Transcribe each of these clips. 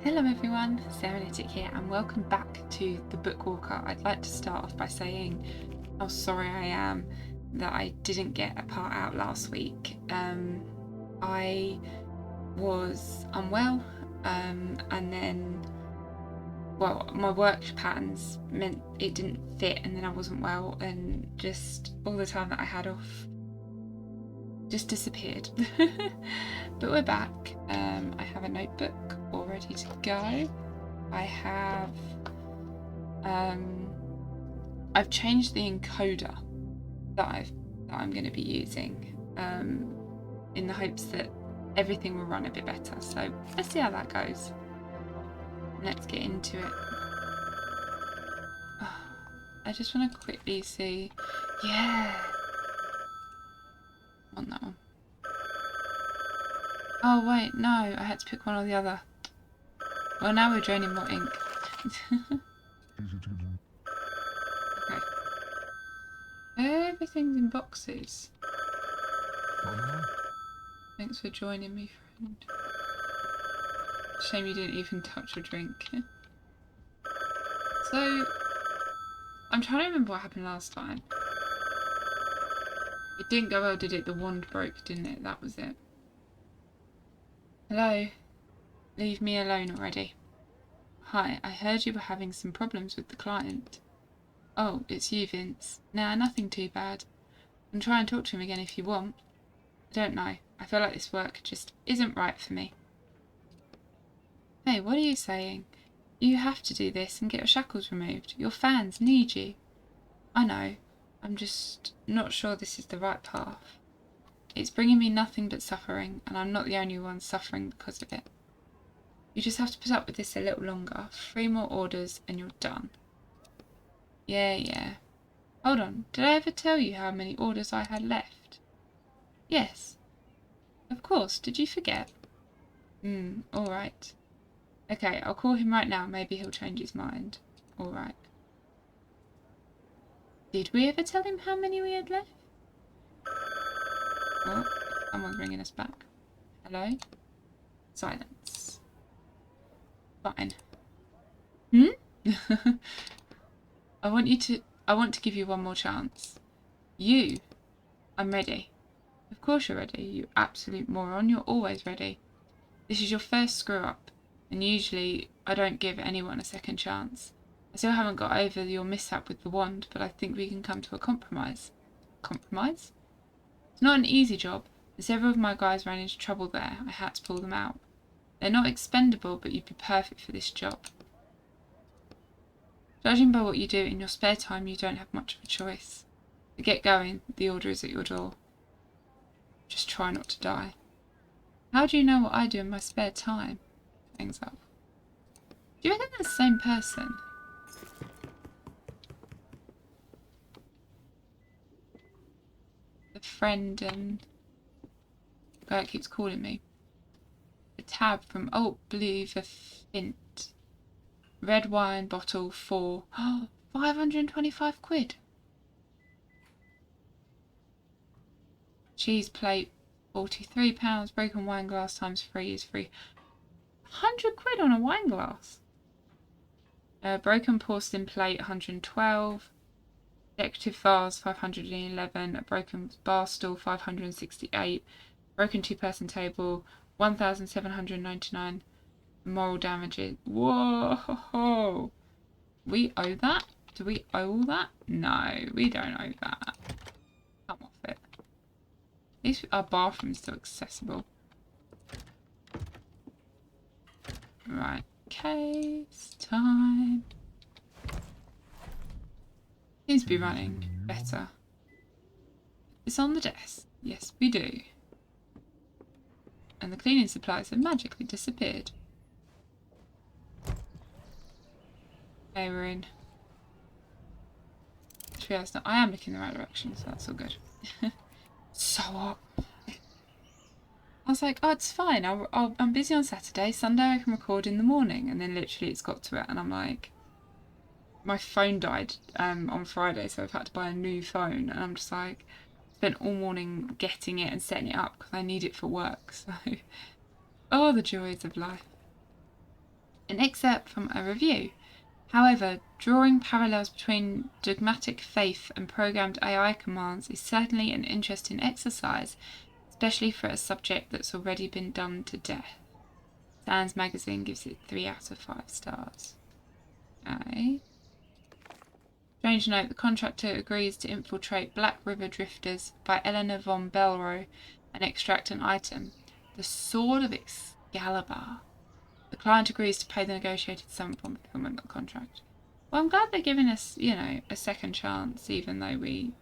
Hello everyone, Serenetic here and welcome back to the Bookwalker. I'd like to start off by saying how sorry I am that I didn't get a part out last week. I was unwell and then, my work patterns meant it didn't fit, and then I wasn't well, and just all the time that I had off just disappeared. But we're back. I have a notebook all ready to go. I have I've changed the encoder that I'm going to be using in the hopes that everything will run a bit better. So let's see how that goes. Let's get into it. I just want to quickly see. Yeah. On that one. Oh wait, no, I had to pick one or the other. Well, now we're draining more ink. Okay. Everything's in boxes. Thanks for joining me, friend. Shame you didn't even touch your drink. So, I'm trying to remember what happened last time. It didn't go well, did it? The wand broke, didn't it? That was it. Hello? Leave me alone already. Hi, I heard you were having some problems with the client. Oh, it's you, Vince. Nah, nothing too bad. I can try and talk to him again if you want. I don't know. I feel like this work just isn't right for me. Hey, what are you saying? You have to do this and get your shackles removed. Your fans need you. I know. I'm just not sure this is the right path. It's bringing me nothing but suffering, and I'm not the only one suffering because of it. You just have to put up with this a little longer. 3 more orders and you're done. Yeah. Hold on, did I ever tell you how many orders I had left? Yes. Of course, did you forget? Alright. Okay, I'll call him right now, maybe he'll change his mind. Alright. Did we ever tell him how many we had left? Oh, someone's ringing us back. Hello? Silence. Fine. I want to give you one more chance. You. I'm ready. Of course you're ready, you absolute moron. You're always ready. This is your first screw up, and usually I don't give anyone a second chance. I still haven't got over your mishap with the wand, but I think we can come to a compromise. Compromise? It's not an easy job, and several of my guys ran into trouble there. I had to pull them out. They're not expendable, but you'd be perfect for this job. Judging by what you do in your spare time, you don't have much of a choice. To get going, the order is at your door. Just try not to die. How do you know what I do in my spare time? Hangs up. Do you reckon they're the same person? The friend and the guy that keeps calling me. The tab from Blue the Fint. Red wine bottle for 525 quid. Cheese plate, £43. Broken wine glass times 3 is free. 100 quid on a wine glass. Broken porcelain plate, 112. Decorative vase, 511. A broken bar stool, 568. Broken 2-person table, 1,799. Moral damages. Whoa! We owe that? Do we owe all that? No, we don't owe that. Come off it. At least our bathroom's still accessible. Right, case time. Seems to be running better. It's on the desk. Yes, we do. And the cleaning supplies have magically disappeared. Okay, we're in. I am looking in the right direction, so that's all good. So hot. I was like, oh, it's fine. I'm busy on Saturday. Sunday I can record in the morning. And then literally it's got to it. And I'm like, my phone died on Friday, so I've had to buy a new phone. And I'm just like, spent all morning getting it and setting it up because I need it for work. So, oh, the joys of life. An excerpt from a review. However, drawing parallels between dogmatic faith and programmed AI commands is certainly an interesting exercise, especially for a subject that's already been done to death. Science Magazine gives it 3 out of 5 stars. Okay. Strange note, the contractor agrees to infiltrate Black River drifters by Eleanor von Belro and extract an item, the Sword of Excalibur. The client agrees to pay the negotiated sum upon fulfillment of the contract. Well, I'm glad they're giving us, a second chance, even though we,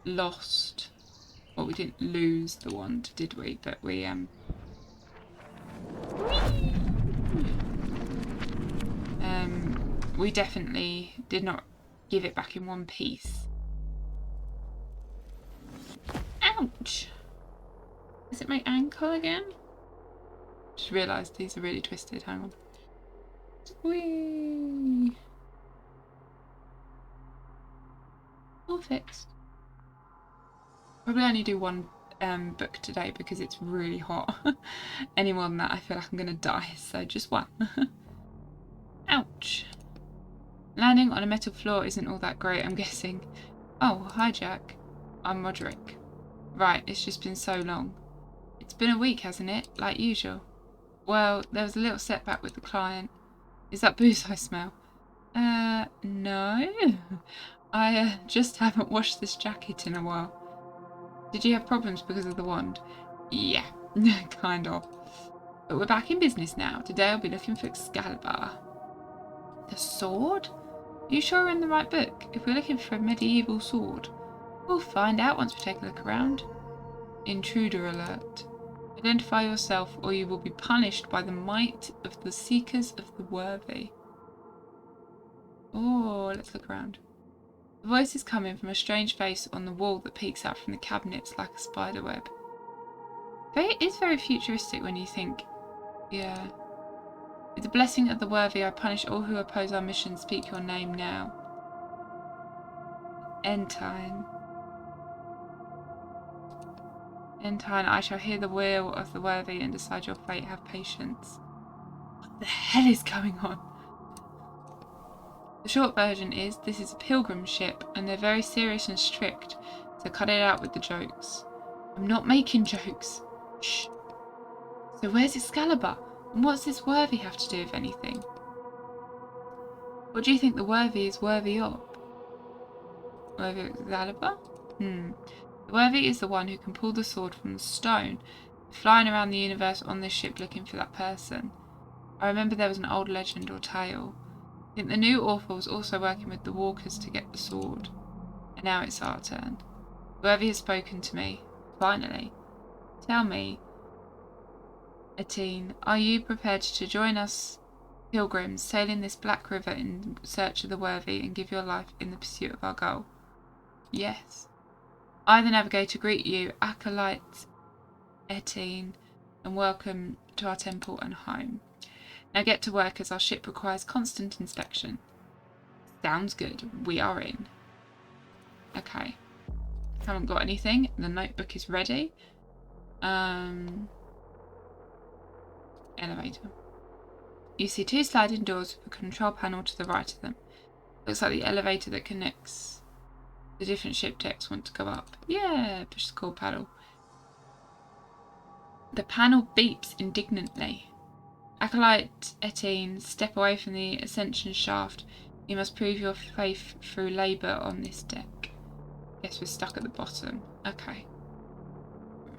lost. Well, we didn't lose the one, did we? But we, we definitely did not give it back in one piece. Ouch! Does it make ankle again? Just realised these are really twisted. Hang on. Whee! All fixed. Probably only do one book today because it's really hot. Any more than that, I feel like I'm going to die. So just one. Ouch. Landing on a metal floor isn't all that great, I'm guessing. Oh, hi Jack. I'm Roderick. Right, it's just been so long. It's been a week, hasn't it? Like usual. Well, there was a little setback with the client. Is that booze I smell? No. I just haven't washed this jacket in a while. Did you have problems because of the wand? Yeah, kind of. But we're back in business now. Today I'll be looking for Excalibur. The sword? Are you sure we're in the right book? If we're looking for a medieval sword, we'll find out once we take a look around. Intruder alert. Identify yourself or you will be punished by the might of the Seekers of the Worthy. Oh, let's look around. The voice is coming from a strange face on the wall that peeks out from the cabinets like a spider web. It is very futuristic when you think, yeah. With the blessing of the Worthy, I punish all who oppose our mission. Speak your name now. Entine. Entine, I shall hear the will of the Worthy and decide your fate. Have patience. What the hell is going on? The short version is, this is a pilgrim ship and they're very serious and strict, so cut it out with the jokes. I'm not making jokes. Shh. So where's Excalibur? And what's this Worthy have to do with anything? What do you think the Worthy is worthy of? Worthy of Excalibur? The Worthy is the one who can pull the sword from the stone, flying around the universe on this ship looking for that person. I remember there was an old legend or tale. I think the new author was also working with the walkers to get the sword. And now it's our turn. Worthy has spoken to me. Finally. Tell me, Atene, are you prepared to join us pilgrims sailing this black river in search of the Worthy and give your life in the pursuit of our goal? Yes. I, the navigator, greet you, acolyte Atene, and welcome to our temple and home. Now get to work as our ship requires constant inspection. Sounds good. We are in. Okay. Haven't got anything. The notebook is ready. Elevator. You see 2 sliding doors with a control panel to the right of them. Looks like the elevator that connects the different ship decks want to go up. Yeah, push the call paddle. The panel beeps indignantly. Acolyte Atene, step away from the ascension shaft. You must prove your faith through labour on this deck. Guess we're stuck at the bottom. Okay.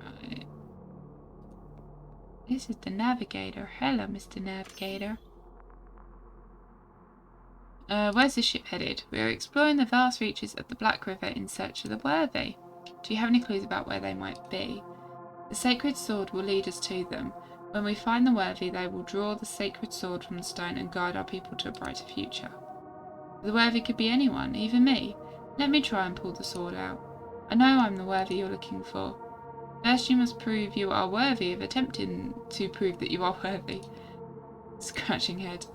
Right. This is the navigator. Hello, Mr. Navigator. Where's this ship headed? We are exploring the vast reaches of the Black River in search of the Worthy. Do you have any clues about where they might be? The sacred sword will lead us to them. When we find the Worthy, they will draw the sacred sword from the stone and guide our people to a brighter future. The Worthy could be anyone, even me. Let me try and pull the sword out. I know I'm the Worthy you're looking for. First you must prove you are worthy of attempting to prove that you are worthy. Scratching head.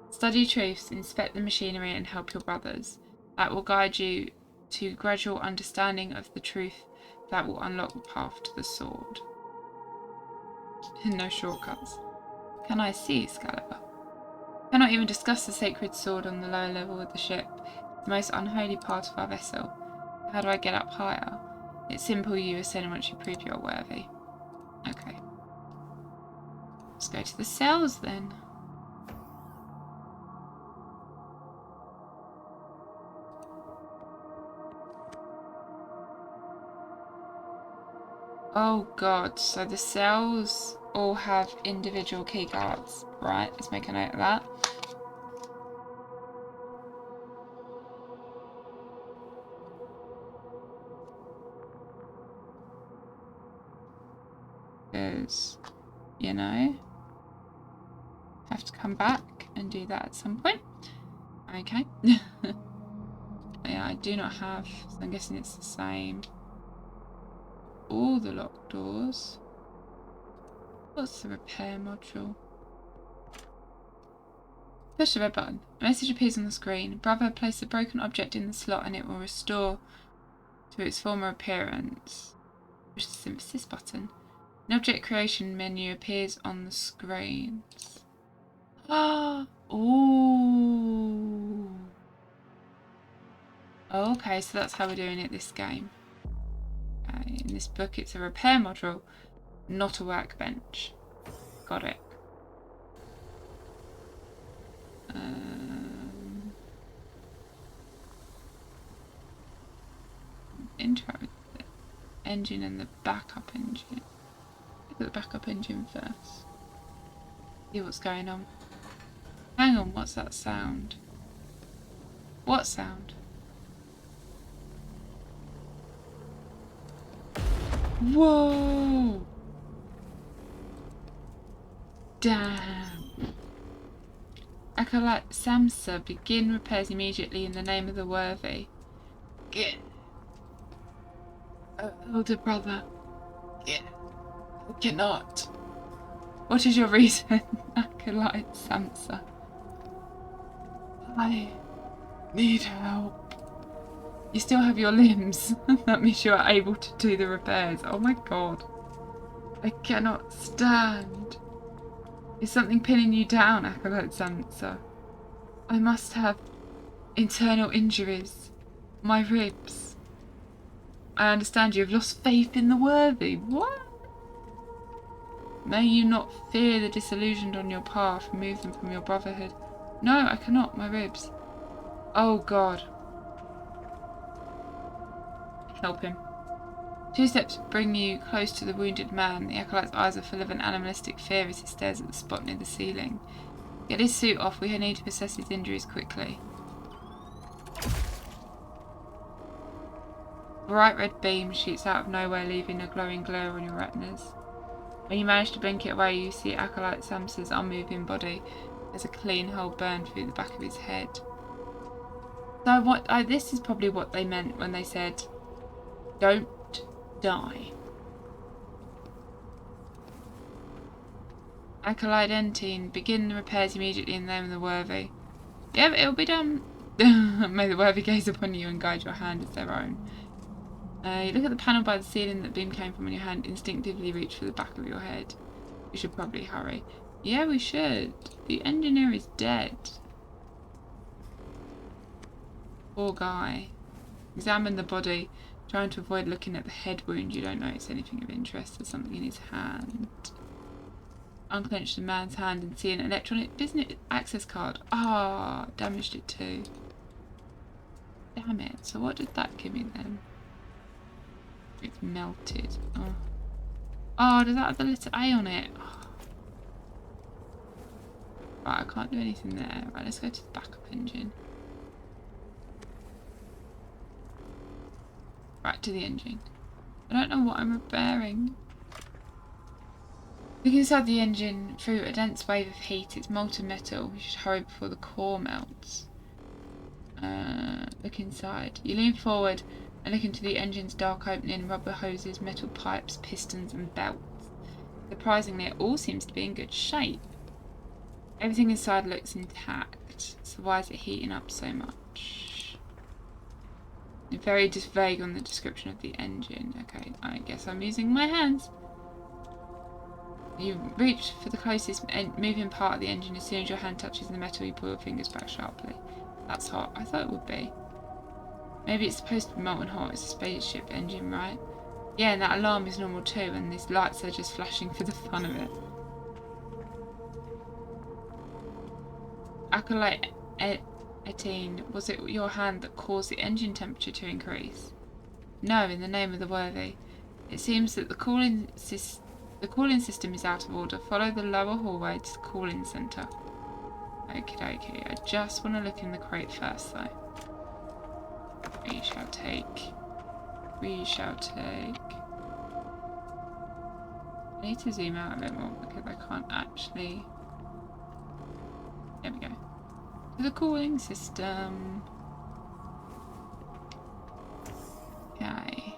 Study truths, inspect the machinery and help your brothers. That will guide you to gradual understanding of the truth that will unlock the path to the sword. No shortcuts. can I see, Excalibur? Cannot even discuss the sacred sword on the lower level of the ship. It's the most unholy part of our vessel. How do I get up higher? It's simple, you ascend once you prove you're worthy. Okay. Let's go to the cells then. Oh god, so the cells all have individual key cards. Right, let's make a note of that. Because, you know, have to come back and do that at some point. Okay. Yeah, I do not have, so I'm guessing it's the same. All the locked doors. What's the repair module? Push the red button. A message appears on the screen. Bravo, place the broken object in the slot and it will restore to its former appearance. Push the synthesis button. An object creation menu appears on the screens. Ah! Ooh! Okay, so that's how we're doing it this game. Okay, in this book it's a repair module, not a workbench. Got it. Intro. The engine and the backup engine. Look at the backup engine first. See what's going on. Hang on, what's that sound? What sound? Whoa! Damn. Acolyte Samsa, begin repairs immediately in the name of the worthy. Get. Older brother. Get. I cannot. What is your reason, Acolyte Samsa? I need help. You still have your limbs. That means you are able to do the repairs. Oh my god. I cannot stand. Is something pinning you down, Acolyte Samsa? I must have internal injuries. My ribs. I understand you have lost faith in the worthy. What? May you not fear the disillusioned on your path. Remove them from your brotherhood. No, I cannot. My ribs. Oh god. Help him. 2 steps bring you close to the wounded man. The acolyte's eyes are full of an animalistic fear as he stares at the spot near the ceiling. Get his suit off. We need to assess his injuries quickly. A bright red beam shoots out of nowhere, leaving a glowing glare on your retinas. When you manage to blink it away, you see Acolyte Samsa's unmoving body. There's a clean hole burned through the back of his head. So this is probably what they meant when they said, don't die. Acolyte Entine, begin the repairs immediately in the name of the worthy. Yeah, it'll be done. May the worthy gaze upon you and guide your hand as their own. You look at the panel by the ceiling that beam came from, and your hand instinctively reach for the back of your head. We should probably hurry. Yeah, we should. The engineer is dead. Poor guy. Examine the body. Trying to avoid looking at the head wound. You don't notice anything of interest. There's something in his hand. Unclench the man's hand and see an electronic business access card. Ah, damaged it too. Damn it. So what did that give me then? It's melted. Oh. Oh, does that have the letter A on it? Oh. Right, I can't do anything there. Right, let's go to the backup engine. Right, to the engine. I don't know what I'm repairing. Look inside the engine through a dense wave of heat. It's molten metal. You should hurry before the core melts. Look inside. You lean forward and look into the engine's dark opening. Rubber hoses, metal pipes, pistons and belts. Surprisingly, it all seems to be in good shape. Everything inside looks intact. So why is it heating up so much? Very just vague on the description of the engine. Okay, I guess I'm using my hands. You reach for the closest moving part of the engine. As soon as your hand touches the metal, you pull your fingers back sharply. That's hot. I thought it would be. Maybe it's supposed to be molten hot. It's a spaceship engine, right? Yeah, and that alarm is normal too, and these lights are just flashing for the fun of it. Acolyte Etine, was it your hand that caused the engine temperature to increase? No, in the name of the worthy. It seems that the cooling system is out of order. Follow the lower hallway to the cooling centre. Okie dokie. I just want to look in the crate first, though. We shall take. We shall take. I need to zoom out a bit more because I can't actually. There we go. To the cooling system. Okay.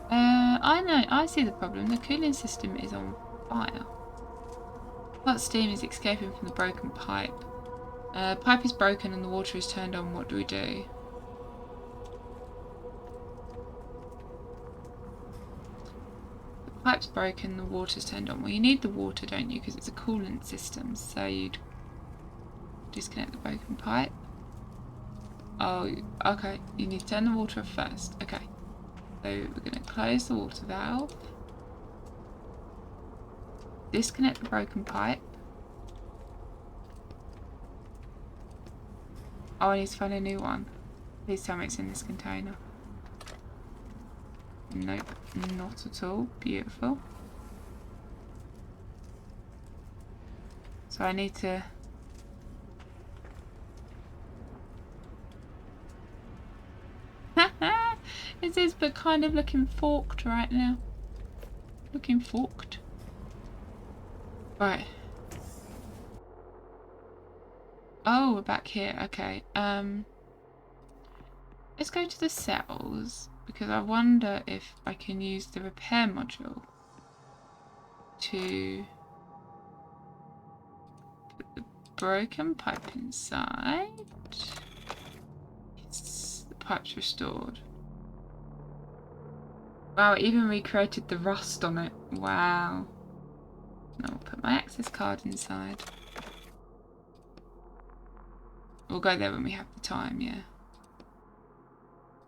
I know. I see the problem. The cooling system is on fire. Hot steam is escaping from the broken pipe. Pipe is broken and the water is turned on. What do we do? The pipe's broken, the water's turned on. Well, you need the water, don't you? Because it's a coolant system. So you'd disconnect the broken pipe. Oh, okay. You need to turn the water off first. Okay. So we're going to close the water valve. Disconnect the broken pipe. Oh, I need to find a new one. Please tell me it's in this container. Nope, not at all. Beautiful. So I need to... It is, but kind of looking forked right now. Looking forked. Right. Oh, we're back here. Okay. Let's go to the cells, because I wonder if I can use the repair module to put the broken pipe inside. Yes, the pipe's restored. Wow, it even recreated the rust on it. Wow. Now I'll put my access card inside. We'll go there when we have the time, yeah.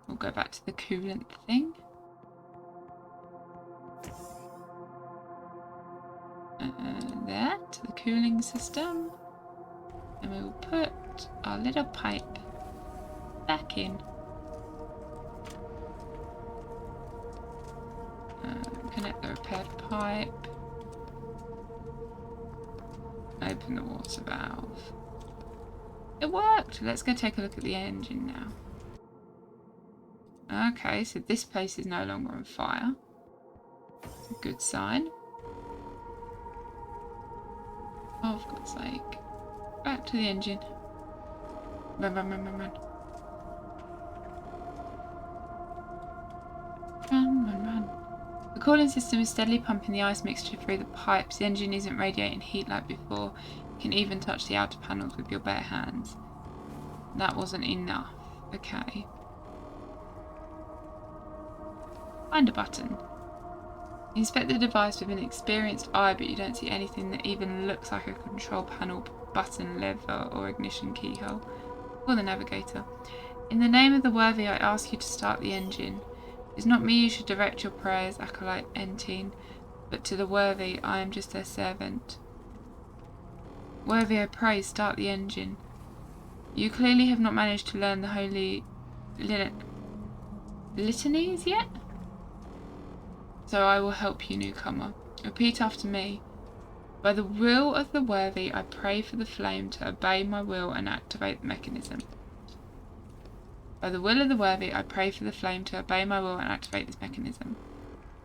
We'll go back to the coolant thing. There, to the cooling system. And we will put our little pipe back in. Connect the repaired pipe. Open the water valve. It worked! Let's go take a look at the engine now. Okay, so this place is no longer on fire. It's a good sign. Oh, for God's sake. Back to the engine. Run, run, run, run, run. Run, run, run. The cooling system is steadily pumping the ice mixture through the pipes. The engine isn't radiating heat like before. You can even touch the outer panels with your bare hands. That wasn't enough. Okay. Find a button. You inspect the device with an experienced eye, but you don't see anything that even looks like a control panel, button, lever, or ignition keyhole. Call the navigator. In the name of the worthy, I ask you to start the engine. It's not me you should direct your prayers, Acolyte Entine, but to the worthy. I am just their servant. Worthy, I pray, start the engine. You clearly have not managed to learn the holy litanies yet? So I will help you, newcomer. Repeat after me. By the will of the worthy, I pray for the flame to obey my will and activate the mechanism. By the will of the worthy, I pray for the flame to obey my will and activate this mechanism.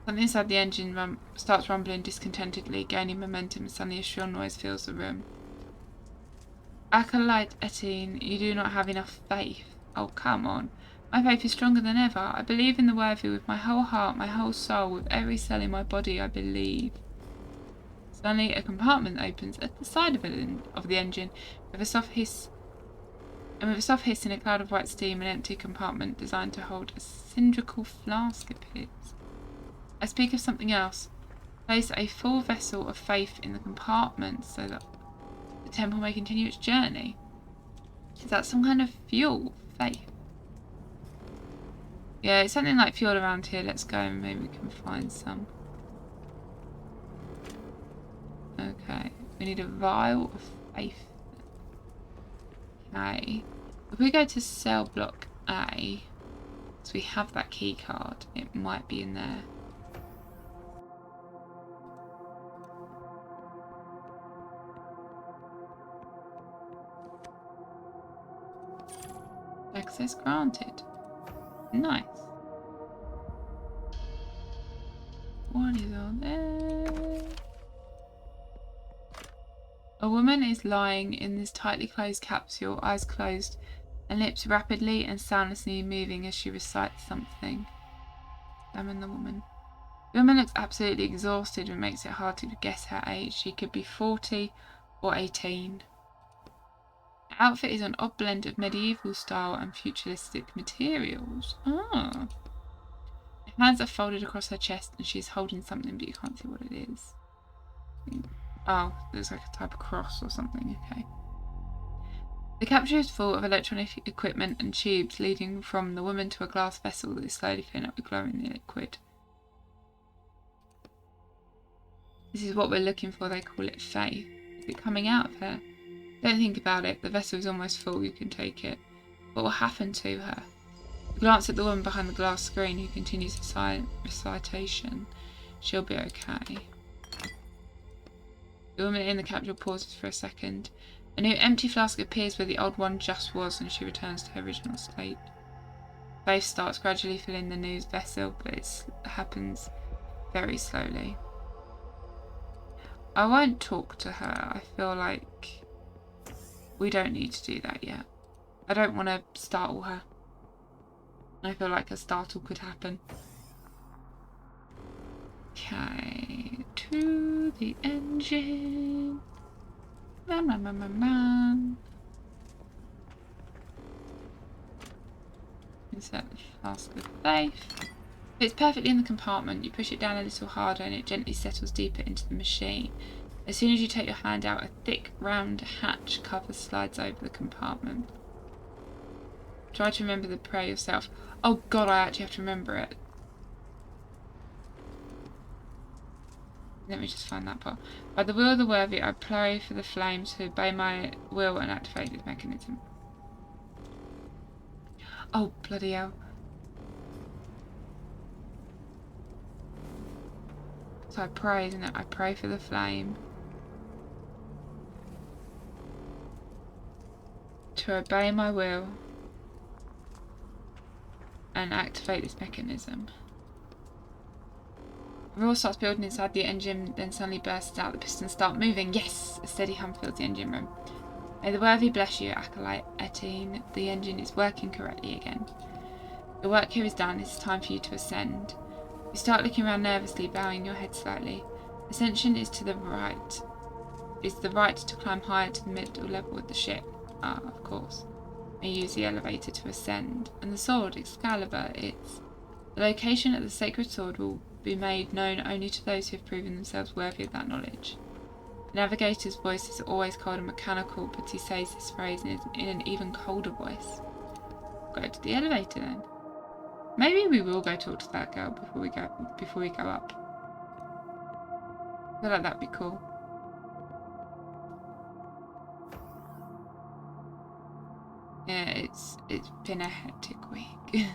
Something inside the engine starts rumbling discontentedly, gaining momentum, and suddenly a shrill noise fills the room. Acolyte Etine, you do not have enough faith. Oh, come on. My faith is stronger than ever. I believe in the worthy with my whole heart, my whole soul, with every cell in my body I believe. Suddenly a compartment opens at the side of the engine, with a soft hiss. And with a soft hiss and a cloud of white steam, an empty compartment designed to hold a cylindrical flask appears. I speak of something else. Place a full vessel of faith in the compartment so that the temple may continue its journey. Is that some kind of fuel? Faith? Yeah, it's something like fuel around here. Let's go and maybe we can find some. Okay. We need a vial of faith. Okay. If we go to cell block A, so we have that key card, it might be in there. Access granted. Nice. What is all there? A woman is lying in this tightly closed capsule, eyes closed, and lips rapidly and soundlessly moving as she recites something. Examine the woman. The woman looks absolutely exhausted and makes it hard to guess her age. She could be 40 or 18. Her outfit is an odd blend of medieval style and futuristic materials. Ah. Her hands are folded across her chest and she is holding something, but you can't see what it is. Oh, there's like a type of cross or something. Okay. The capsule is full of electronic equipment and tubes leading from the woman to a glass vessel that is slowly filling up with glowing liquid. This is what we're looking for. They call it faith. Is it coming out of her? Don't think about it. The vessel is almost full. You can take it. What will happen to her? You glance at the woman behind the glass screen who continues her silent recitation. She'll be okay. The woman in the capsule pauses for a second. A new empty flask appears where the old one just was, and she returns to her original state. Faith starts gradually filling the new vessel, but it happens very slowly. I won't talk to her. I feel like we don't need to do that yet. I don't want to startle her. I feel like a startle could happen. Okay, to the engine. Man, man, man, man, man. Insert the flask of faith. If it's perfectly in the compartment, you push it down a little harder and it gently settles deeper into the machine. As soon as you take your hand out, a thick, round hatch cover slides over the compartment. Try to remember the prayer yourself. Oh god, I actually have to remember it. Let me just find that part. By the will of the worthy, I pray for the flames to obey my will and activate this mechanism. Oh, bloody hell. So I pray, isn't it? I pray for the flame to obey my will and activate this mechanism. The roar starts building inside the engine, then suddenly bursts out. The pistons start moving. Yes! A steady hum fills the engine room. May the worthy bless you, Acolyte Etine. The engine is working correctly again. The work here is done. It's time for you to ascend. You start looking around nervously, bowing your head slightly. Ascension is to the right. It's the right to climb higher to the middle level of the ship. Ah, of course. May use the elevator to ascend. And the sword, Excalibur, it's... The location of the sacred sword will be made known only to those who have proven themselves worthy of that knowledge. The navigator's voice is always cold and mechanical, but he says this phrase in an even colder voice. Go to the elevator then. Maybe we will go talk to that girl before we go up. I feel like that'd be cool. Yeah, it's been a hectic week.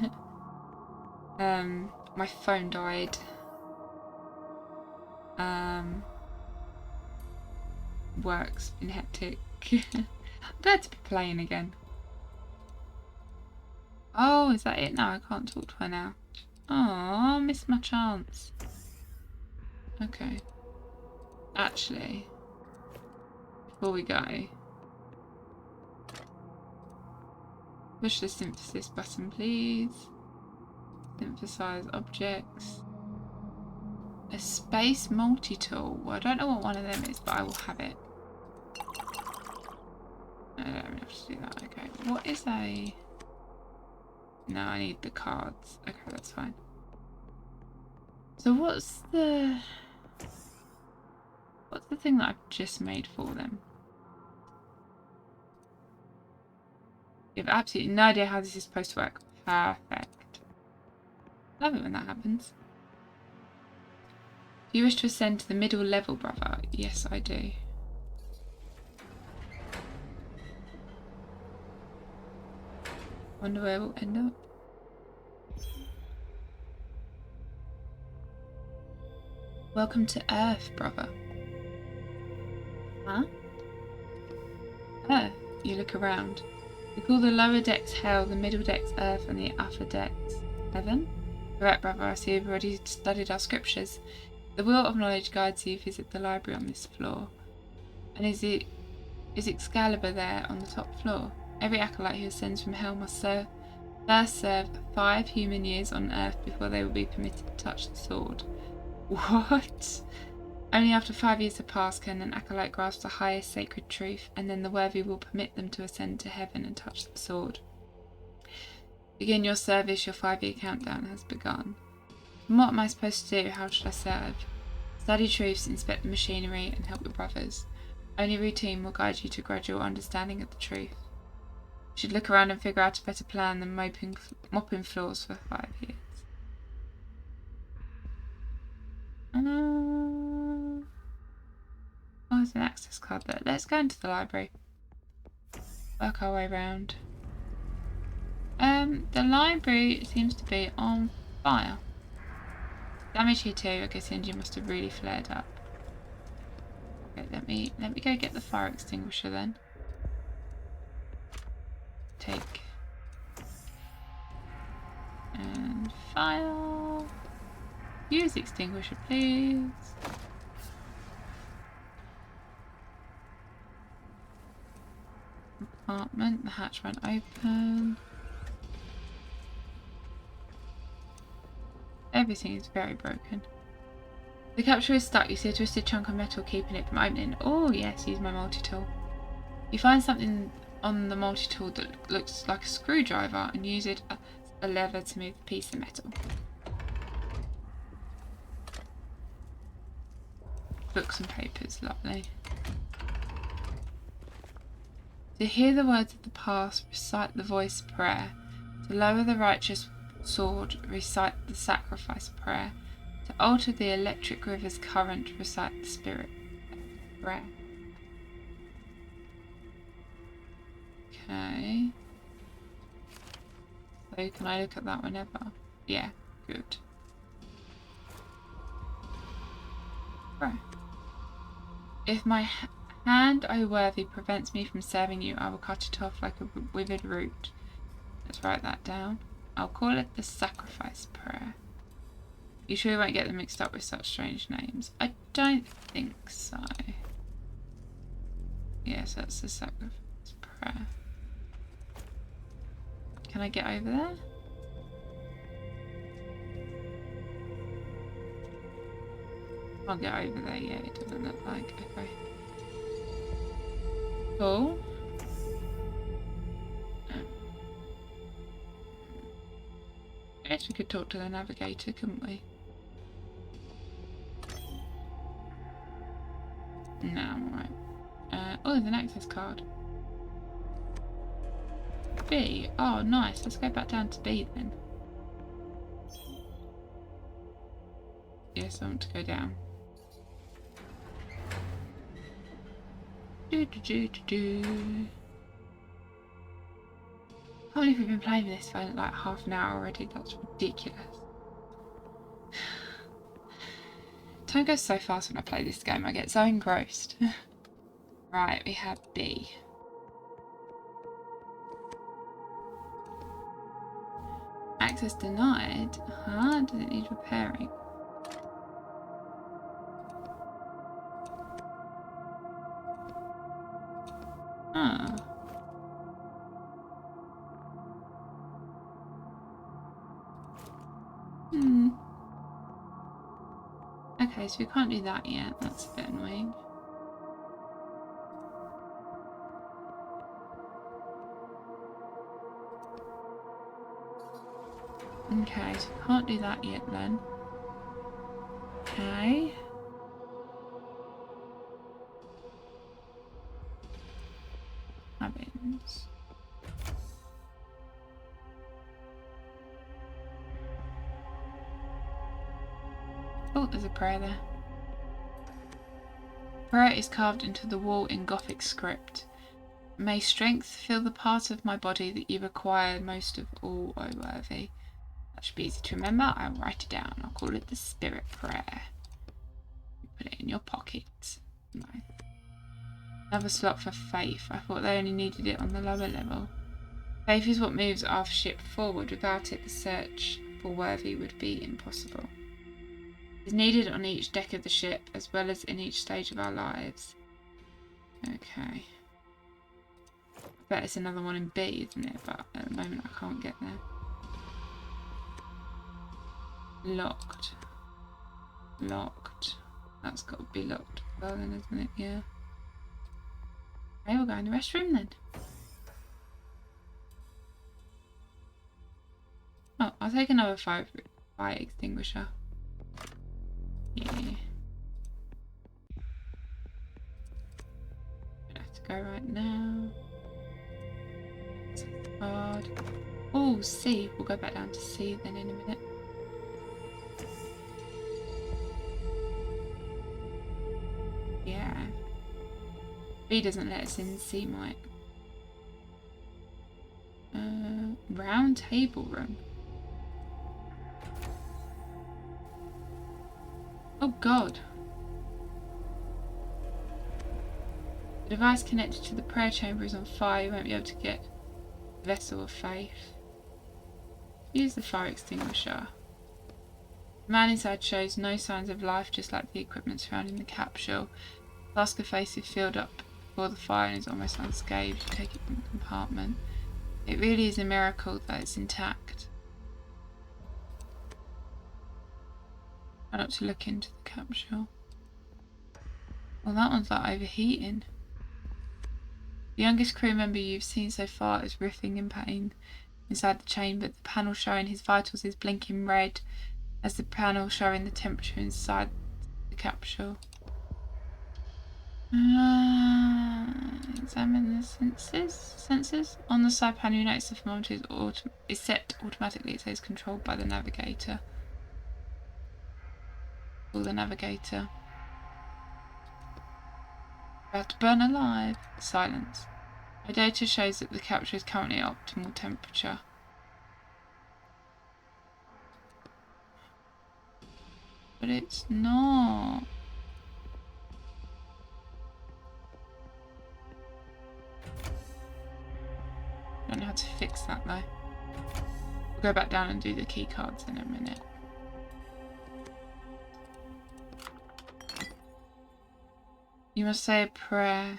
My phone died. Work's been hectic. I'm glad to be playing again. Oh, is that it now? I can't talk to her now. Oh, missed my chance. Okay. Actually, before we go, push the synthesis button, please. Synthesize objects. A space multi-tool. Well, I don't know what one of them is, but I will have it. I don't have to do that. Okay. What is a... No, I need the cards. Okay, that's fine. So what's the thing that I've just made for them? You have absolutely no idea how this is supposed to work. Perfect. Love it when that happens. Do you wish to ascend to the middle level, brother? Yes, I do. Wonder where we'll end up. Welcome to Earth, brother. Huh? Earth. You look around. We call the lower decks hell, the middle decks earth, and the upper decks heaven? Correct, brother. I see you've already studied our scriptures. The wheel of knowledge guides you. Visit the library on this floor. And is Excalibur there on the top floor? Every acolyte who ascends from hell must first serve 5 human years on earth before they will be permitted to touch the sword. What? Only after 5 years have passed can an acolyte grasp the highest sacred truth, and then the worthy will permit them to ascend to heaven and touch the sword. Begin your service, your 5-year countdown has begun. And what am I supposed to do? How should I serve? Study truths, inspect the machinery, and help your brothers. Only routine will guide you to gradual understanding of the truth. You should look around and figure out a better plan than mopping floors for 5 years. Oh, there's an access card there. Let's go into the library. Work our way around. The library seems to be on fire. Damage here too. I guess the engine must have really flared up. Okay, let me go get the fire extinguisher then. Take and fire. Use extinguisher, please. Compartment. The hatch won't open. Everything is very broken. The capsule is stuck. You see a twisted chunk of metal keeping it from opening. Oh yes, use my multi-tool. You find something on the multi-tool that looks like a screwdriver and use it as a lever to move the piece of metal. Books and papers, lovely. To hear the words of the past, recite the voice prayer. To lower the righteous sword, recite the sacrifice prayer. To alter the electric river's current, recite the spirit prayer. Okay. So can I look at that whenever? Yeah, good. Right. If my hand, O worthy, prevents me from serving you, I will cut it off like a withered root. Let's write that down. I'll call it the sacrifice prayer. You sure you won't get them mixed up with such strange names? I don't think so. Yes, that's the sacrifice prayer. Can I get over there? Can't get over there yet, it doesn't look like. Okay. Cool. I guess we could talk to the navigator, couldn't we? No, I'm alright. Oh, there's an access card. B. Oh, nice. Let's go back down to B then. Yes, I want to go down. Do. Can't believe we've been playing this for like half an hour already. That's ridiculous. Time goes so fast when I play this game. I get so engrossed. Right, we have B. Access denied. Huh? Does it need repairing? Huh. Okay, so we can't do that yet. That's a bit annoying. Okay, so we can't do that yet then. Okay. Cabins. Oh, there's a prayer there. Prayer is carved into the wall in Gothic script. May strength fill the part of my body that you require most of all, O worthy. That should be easy to remember. I'll write it down. I'll call it the Spirit Prayer. Put it in your pocket. No. Another slot for faith. I thought they only needed it on the lower level. Faith is what moves our ship forward. Without it, the search for worthy would be impossible. It is needed on each deck of the ship, as well as in each stage of our lives. Okay. I bet it's another one in B, isn't it? But at the moment I can't get there. Locked. Locked. That's got to be locked as well then, isn't it? Yeah. Okay, we'll go in the restroom then. Oh, I'll take another fire extinguisher. Yeah. I have to go right now. Hard. Oh, C. We'll go back down to C then in a minute. Yeah. B doesn't let us in, C might. Round table room. Oh god. The device connected to the prayer chamber is on fire. You won't be able to get the vessel of faith. Use the fire extinguisher. The man inside shows no signs of life, just like the equipment surrounding the capsule. The flask of faith is filled up before the fire and is almost unscathed. You take it from the compartment. It really is a miracle that it's intact. Try not to look into the capsule. Well, that one's like overheating. The youngest crew member you've seen so far is writhing in pain inside the chamber. The panel showing his vitals is blinking red, as the panel showing the temperature inside the capsule. Examine the sensors. On the side panel, you notice the thermometer is set automatically. It says controlled by the navigator. Call the navigator. About to burn alive. Silence. My data shows that the capsule is currently at optimal temperature. But it's not. I don't know how to fix that though. We'll go back down and do the key cards in a minute. You must say a prayer.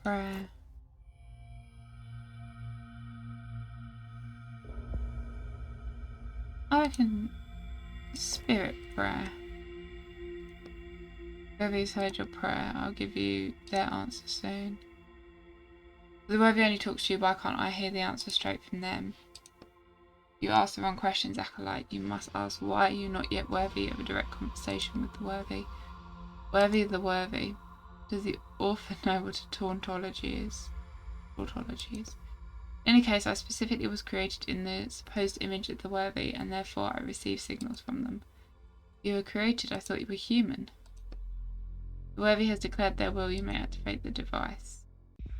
Prayer. I reckon spirit prayer. Whoever has heard your prayer, I'll give you their answer soon. The worthy only talks to you, why can't I hear the answer straight from them? You ask the wrong questions, acolyte. You must ask, why are you not yet worthy of a direct conversation with the worthy? Worthy of the worthy. Does the author know what a tautology is? Tautology is. In any case, I specifically was created in the supposed image of the worthy, and therefore I receive signals from them. You were created, I thought you were human. The worthy has declared their will, you may activate the device.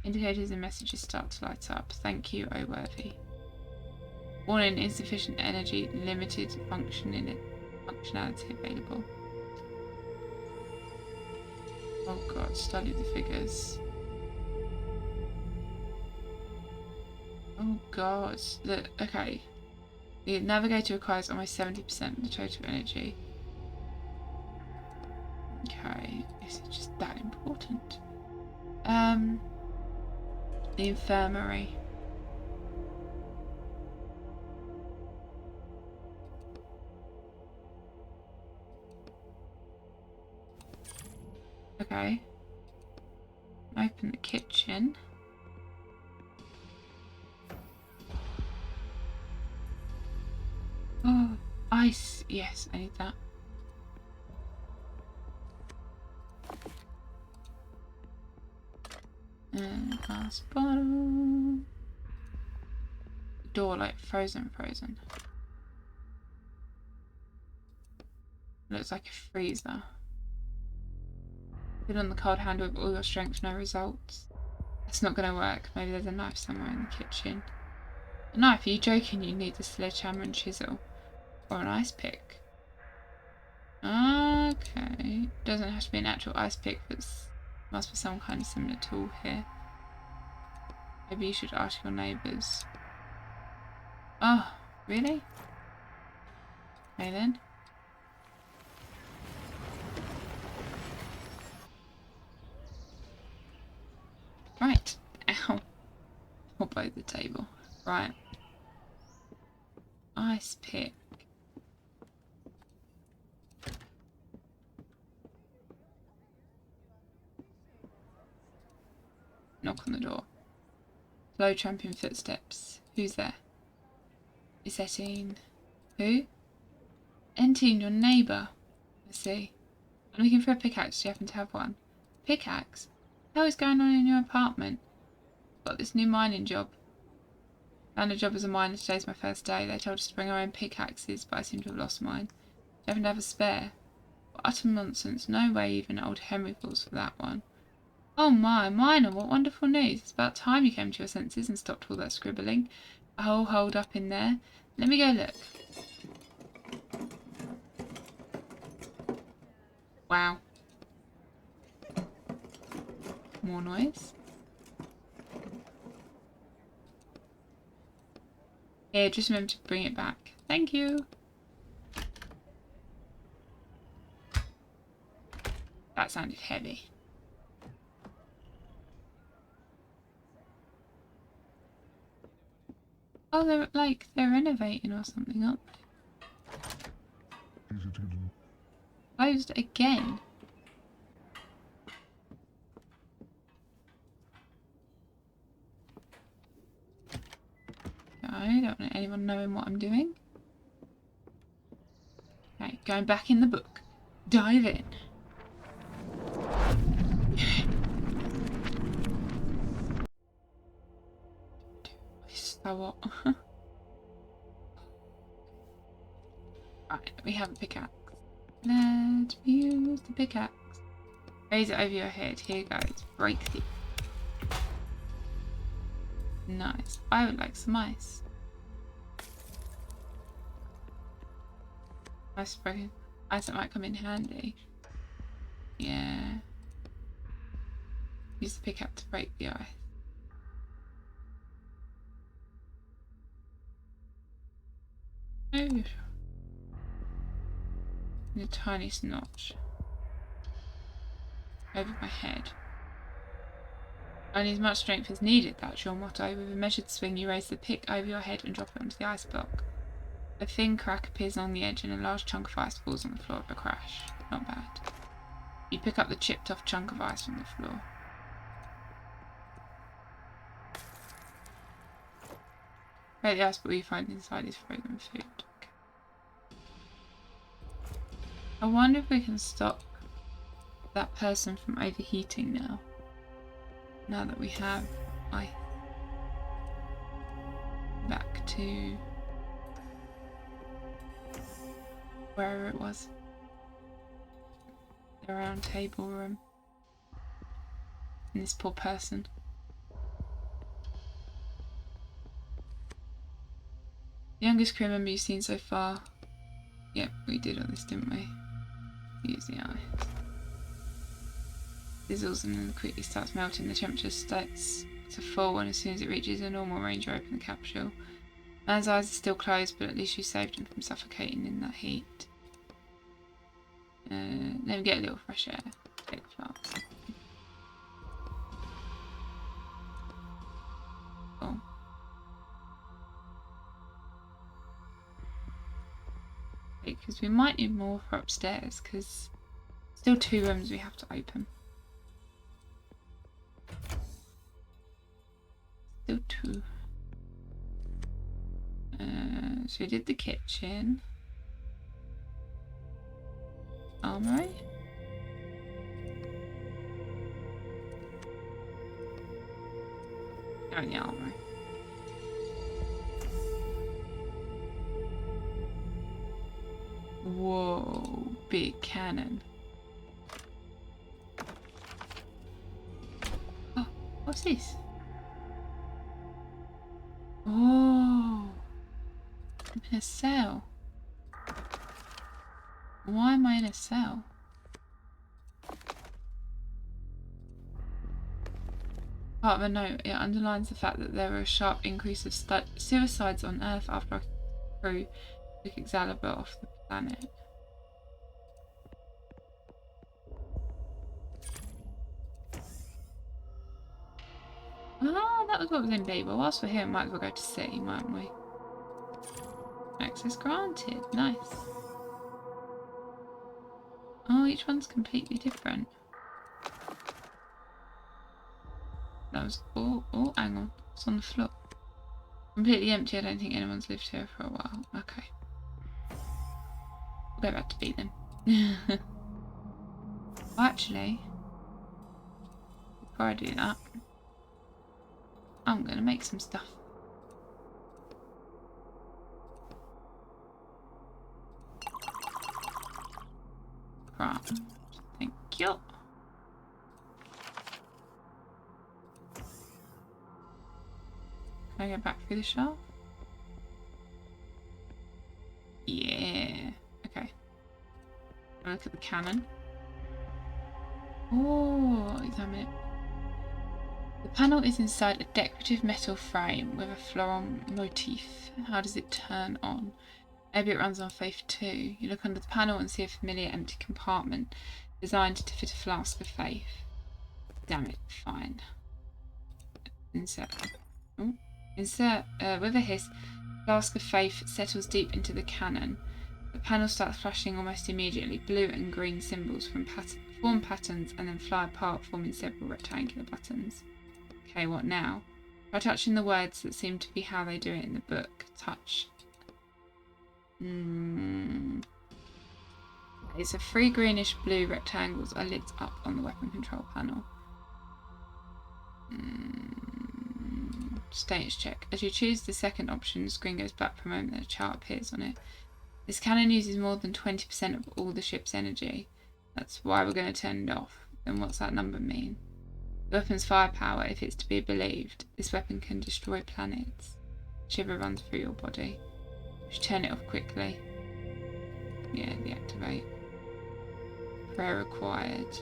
Indicators and messages start to light up. Thank you, O worthy. Warning, insufficient energy, limited functionality available. Oh god, study the figures. Oh god. Okay. The navigator requires almost 70% of the total energy. Okay. Is it just that important? The infirmary. Okay. Open the kitchen. Oh, ice. Yes, I need that. And glass bottle. Door like frozen. Looks like a freezer. Put on the cold handle with all your strength, no results. That's not gonna work. Maybe there's a knife somewhere in the kitchen. A knife? Are you joking? You need the sledgehammer and chisel. Or an ice pick. Okay. Doesn't have to be an actual ice pick, but must be some kind of similar tool here. Maybe you should ask your neighbours. Oh, really? Okay then. Right. Ow. Or by the table. Right. Ice pick. Knock on the door. Slow tramping footsteps. Who's there? Is Etine? Who? Etine, your neighbour. I see. I'm looking for a pickaxe. Do you happen to have one? Pickaxe? What the hell is going on in your apartment? Got this new mining job. Found a job as a miner. Today's my first day. They told us to bring our own pickaxes, but I seem to have lost mine. Do you happen to have a spare? What utter nonsense. No way even old Henry falls for that one. Oh my, miner, what wonderful news. It's about time you came to your senses and stopped all that scribbling. A hole holed up in there. Let me go look. Wow. More noise. Here, just remember to bring it back. Thank you. That sounded heavy. Oh, they're renovating or something, aren't they? Closed again. I don't want anyone knowing what I'm doing. Okay, going back in the book. Dive in. So what? Right, we have a pickaxe. Let me use the pickaxe. Raise it over your head. Here goes. Break it. Nice. I would like some ice. Ice broken. Ice that might come in handy. Yeah. Use the pickaxe to break the ice. Oh. And a tiny notch over my head. Only as much strength as needed, that's your motto. With a measured swing, you raise the pick over your head and drop it onto the ice block. A thin crack appears on the edge and a large chunk of ice falls on the floor with a crash. Not bad. You pick up the chipped off chunk of ice from the floor. Break the ice, but what you find inside is frozen food. Okay. I wonder if we can stop that person from overheating now. Now that we have ice. Back to wherever it was. The round table room. And this poor person. Youngest crew member you've seen so far. Yep, we did all this, didn't we? Use the ice. Sizzles and then quickly starts melting. The temperature starts to fall, and as soon as it reaches a normal range, you open the capsule. Man's eyes are still closed, but at least you saved him from suffocating in that heat. Let me get a little fresh air. Take a flask. Cool. Because we might need more for upstairs, because still 2 rooms we have to open. Still 2. So we did the kitchen. Armory. Oh, the armory. Whoa, big cannon. Oh, what's this? Oh, I'm in a cell. Why am I in a cell? Part of a note, it underlines the fact that there were a sharp increase of suicides on Earth after our crew took Excalibur off the planet. Ah, that was what was in B. Well, whilst we're here, we might as well go to C, mightn't we? Access granted. Nice. Oh, each one's completely different. That was... Oh, hang on. It's on the floor. Completely empty. I don't think anyone's lived here for a while. Okay. We'll go back to B then. Well, actually, before I do that, I'm going to make some stuff. Right. Thank you. Can I go back through the shelf? Yeah. Okay. Look at the cannon. Oh, examine it. The panel is inside a decorative metal frame with a floral motif. How does it turn on? Maybe it runs on Faith 2. You look under the panel and see a familiar empty compartment designed to fit a flask of Faith. Damn it, fine. Insert. Oh. Insert with a hiss. Flask of Faith settles deep into the cannon. The panel starts flashing almost immediately. Blue and green symbols form patterns and then fly apart, forming several rectangular buttons. Okay, what now? By touching the words that seem to be how they do it in the book. Touch. It's a 3 greenish blue rectangles are lit up on the weapon control panel. Status check. As you choose the second option, the screen goes black for a moment and a chart appears on it. This cannon uses more than 20% of all the ship's energy. That's why we're going to turn it off. Then what's that number mean? The weapon's firepower, if it's to be believed. This weapon can destroy planets. Shiver runs through your body. You should turn it off quickly. Yeah, deactivate. Prayer required.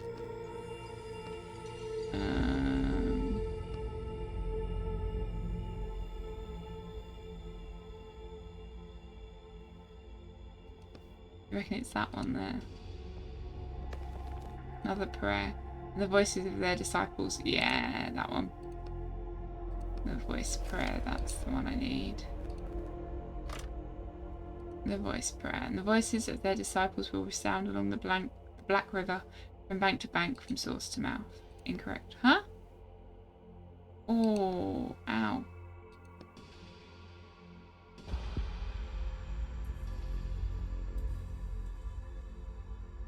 I reckon it's that one there. Another prayer. The voices of their disciples. Yeah, that one. The voice prayer. That's the one I need. The voice prayer. And the voices of their disciples will resound along the Black River from bank to bank, from source to mouth. Incorrect. Huh? Oh, ow.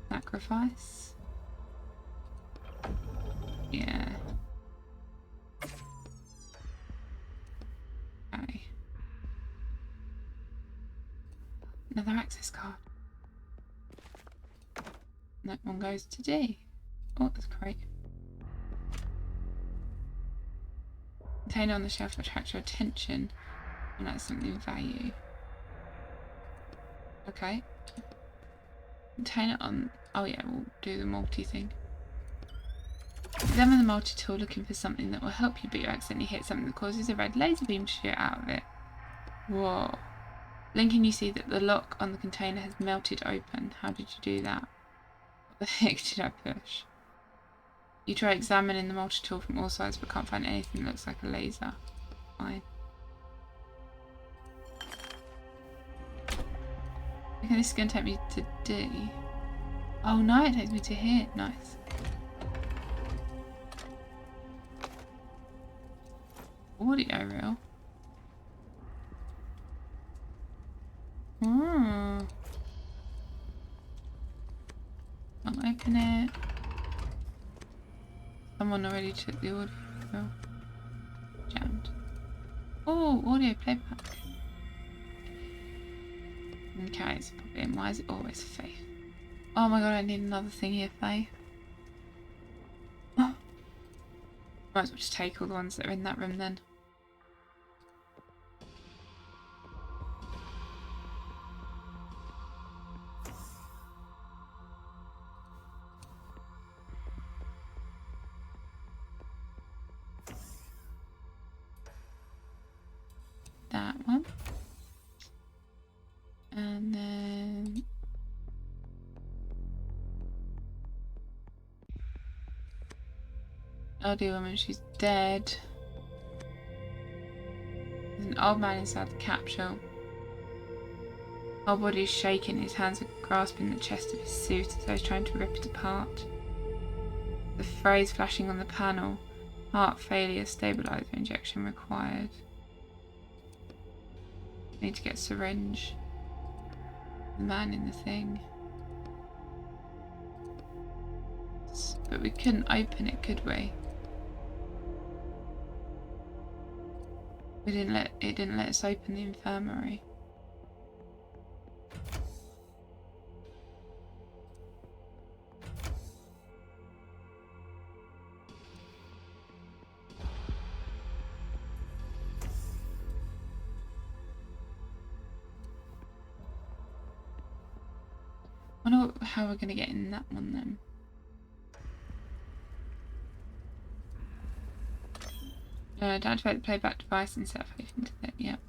Sacrifice. Yeah. Okay. Another access card. And that one goes to D. Oh, that's great. Container on the shelf attracts your attention. And that's something of value. Okay. Container on... Oh yeah, we'll do the multi thing. Examine the multi-tool looking for something that will help you, but you accidentally hit something that causes a red laser beam to shoot out of it. Whoa. Blinking, you see that the lock on the container has melted open. How did you do that? What the heck did I push? You try examining the multi-tool from all sides but can't find anything that looks like a laser. Fine. Okay, this is going to take me to D. Oh no, it takes me to here. Nice. Audio reel. Hmm. Can't open it. Someone already took the audio. Oh. Jammed. Oh, audio playback. Okay, it's probably in. Why is it always Faith? Oh my god, I need another thing here, Faith. Oh. Might as well just take all the ones that are in that room then. That one. And then... elderly woman, she's dead. There's an old man inside the capsule. Whole body is shaking, his hands are grasping the chest of his suit as though he's trying to rip it apart. The phrase flashing on the panel, heart failure, stabilizer injection required. Need to get a syringe. The man in the thing. But we couldn't open it, could we? It didn't let us open the infirmary. I wonder how we're going to get in that one then. To activate the playback device and set Faith into it. Yep.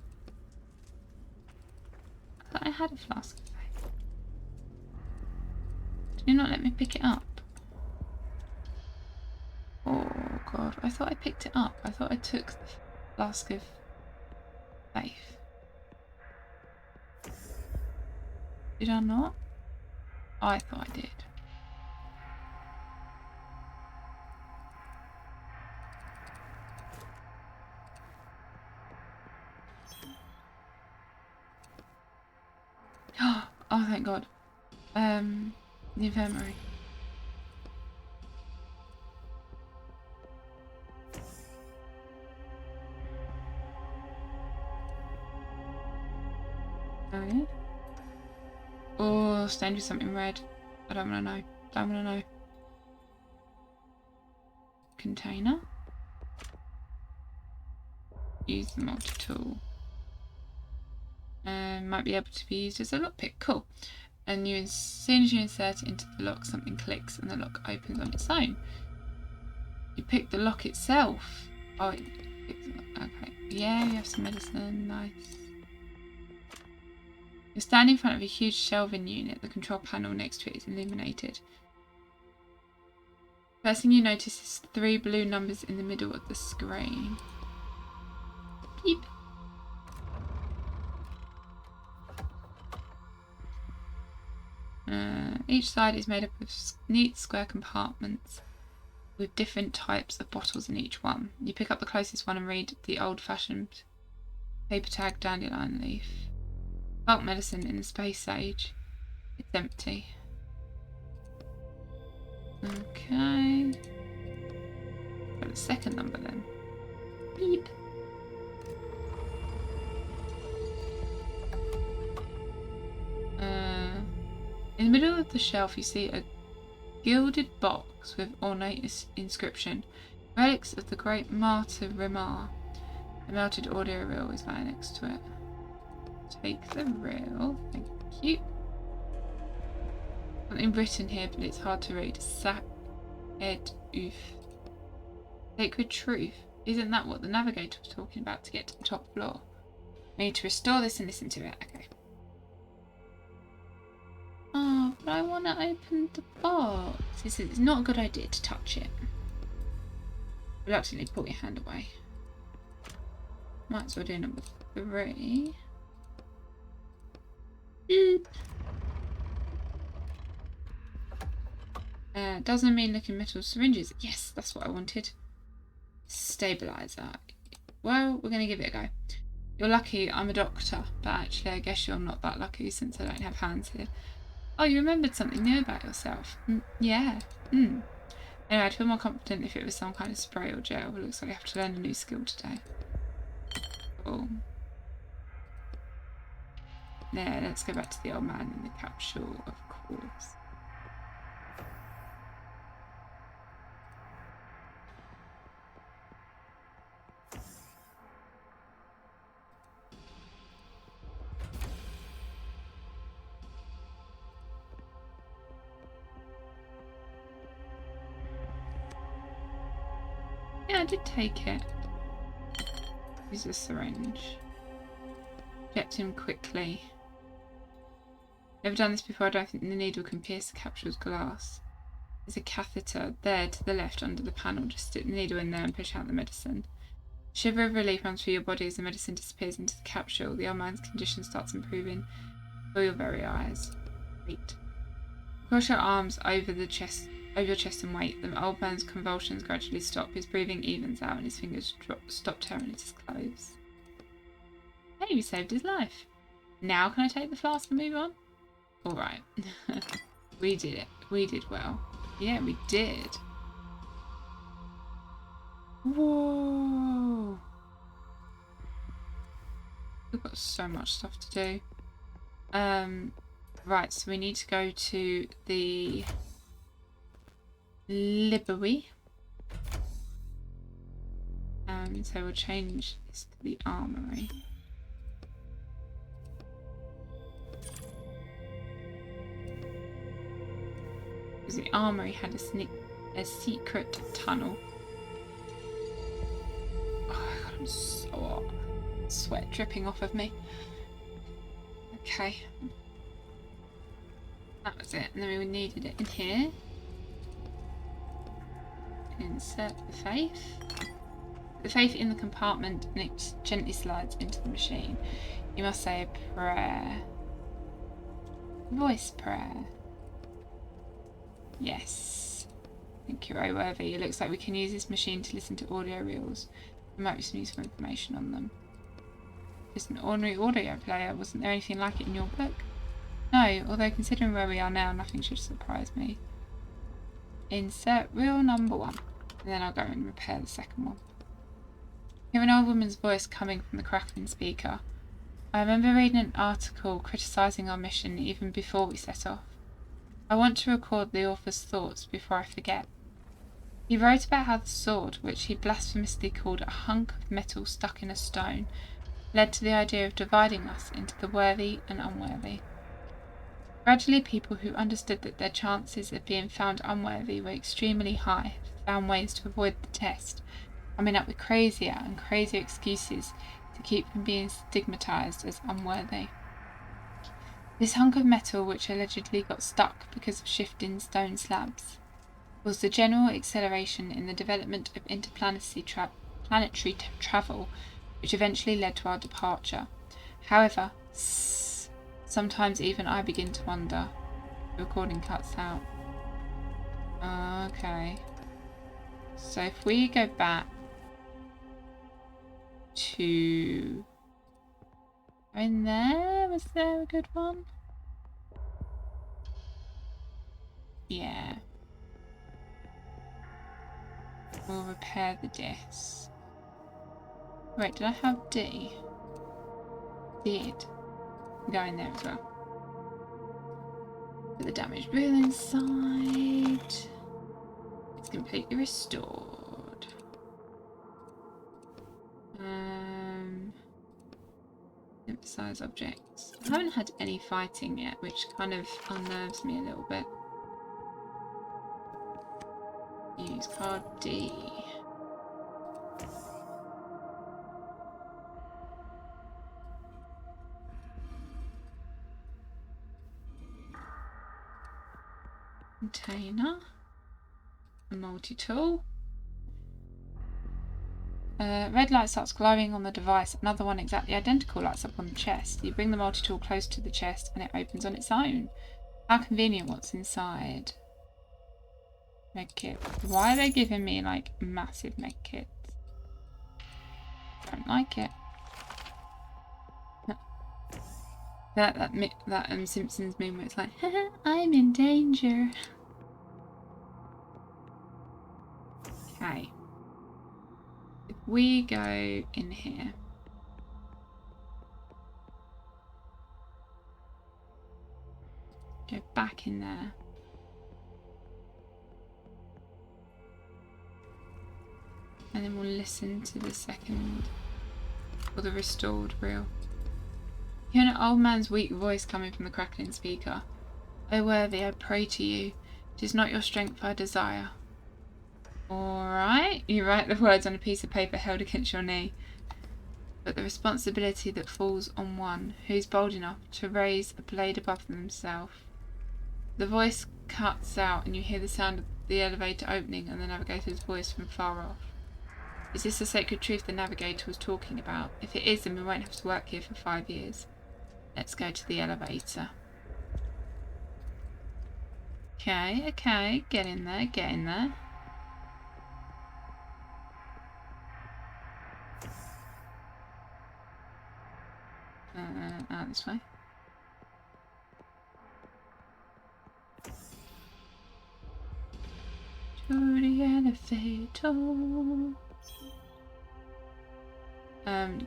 I thought I had a flask of Faith. Did you not let me pick it up? Oh god, I thought I picked it up. I thought I took the flask of Faith. Did I not? I thought I did. Oh, thank God. The infirmary. Okay. Oh, stained with something red. I don't want to know. Don't want to know. Container. Use the multi-tool. Might be able to be used as a lockpick. Cool. And as soon as you insert it into the lock, something clicks and the lock opens on its own. You pick the lock itself. Oh, it picks the lock. Okay. Yeah, you have some medicine. Nice. You're standing in front of a huge shelving unit. The control panel next to it is illuminated. First thing you notice is 3 blue numbers in the middle of the screen. Beep. Each side is made up of neat square compartments with different types of bottles in each one. You pick up the closest one and read the old-fashioned paper tag dandelion leaf. Bulk medicine in the space age. It's empty. Okay. Got the second number then. Beep. In the middle of the shelf you see a gilded box with ornate inscription. Relics of the great martyr Rimar. A melted audio reel is lying next to it. Take the reel. Thank you. Something written here, but it's hard to read. Sac ed oof. Sacred truth. Isn't that what the navigator was talking about to get to the top floor? We need to restore this and listen to it. Okay. Oh, but I want to open the box. It's not a good idea to touch it. Reluctantly pull your hand away. Might as well do number 3. Doesn't mean looking metal syringes. Yes, that's what I wanted. Stabilizer. Well, we're going to give it a go. You're lucky I'm a doctor, but actually I guess you're not that lucky since I don't have hands here. Oh, you remembered something new about yourself? Yeah. Anyway, I'd feel more confident if it was some kind of spray or gel. It looks like I have to learn a new skill today. Cool. There, let's go back to the old man in the capsule, of course. Yeah, I did take it. Use a syringe. Inject him quickly. Never done this before. I don't think the needle can pierce the capsule's glass. There's a catheter there to the left under the panel. Just stick the needle in there and push out the medicine. A shiver of relief runs through your body as the medicine disappears into the capsule. The old man's condition starts improving before your very eyes. Wait. Cross your arms over your chest and wait. The old man's convulsions gradually stop. His breathing evens out and his fingers stop tearing at his clothes. Hey, we saved his life. Now can I take the flask and move on? Alright. We did it. We did well. Yeah, we did. Whoa. We've got so much stuff to do. Right, so we need to go to the library. So we'll change this to the armory. Because the armory had a secret tunnel. Oh god, I'm so hot. Sweat dripping off of me. Okay. That was it. And then we needed it in here. Insert the faith. The faith in the compartment and it gently slides into the machine. You must say a prayer. Voice prayer. Yes. Thank you, very worthy. It looks like we can use this machine to listen to audio reels. There might be some useful information on them. Just an ordinary audio player. Wasn't there anything like it in your book? No, although considering where we are now, nothing should surprise me. Insert reel number 1. And then I'll go and repair the second one. Hear an old woman's voice coming from the crackling speaker. I remember reading an article criticising our mission even before we set off. I want to record the author's thoughts before I forget. He wrote about how the sword, which he blasphemously called a hunk of metal stuck in a stone, led to the idea of dividing us into the worthy and unworthy. Gradually, people who understood that their chances of being found unworthy were extremely high found ways to avoid the test, coming up with crazier and crazier excuses to keep from being stigmatised as unworthy. This hunk of metal, which allegedly got stuck because of shifting stone slabs, was the general acceleration in the development of interplanetary travel, which eventually led to our departure. However, sometimes even I begin to wonder. The recording cuts out. Okay. So if we go back to... in there, was there a good one? Yeah. We'll repair the disc. Wait, did I have D? Did. Go in there as well. Put the damaged wheel inside. It's completely restored. Emphasize objects. I haven't had any fighting yet, which kind of unnerves me a little bit. Use card D. Container. A multi-tool. Red light starts glowing on the device. Another one exactly identical lights up on the chest. You bring the multi-tool close to the chest and it opens on its own. How convenient what's inside. Medkit. Why are they giving me like massive medkits? Don't like it. That Simpsons meme where it's like, I'm in danger. Okay. If we go in here. Go back in there. And then we'll listen to the second, or the restored reel. You hear an old man's weak voice coming from the crackling speaker. O worthy, I pray to you, it is not your strength I desire. Alright, you write the words on a piece of paper held against your knee. But the responsibility that falls on one who is bold enough to raise a blade above themselves. The voice cuts out and you hear the sound of the elevator opening and the navigator's voice from far off. Is this the sacred truth the navigator was talking about? If it is, then we won't have to work here for 5 years. Let's go to the elevator. Okay, get in there, get in there. Out this way. To the elevator.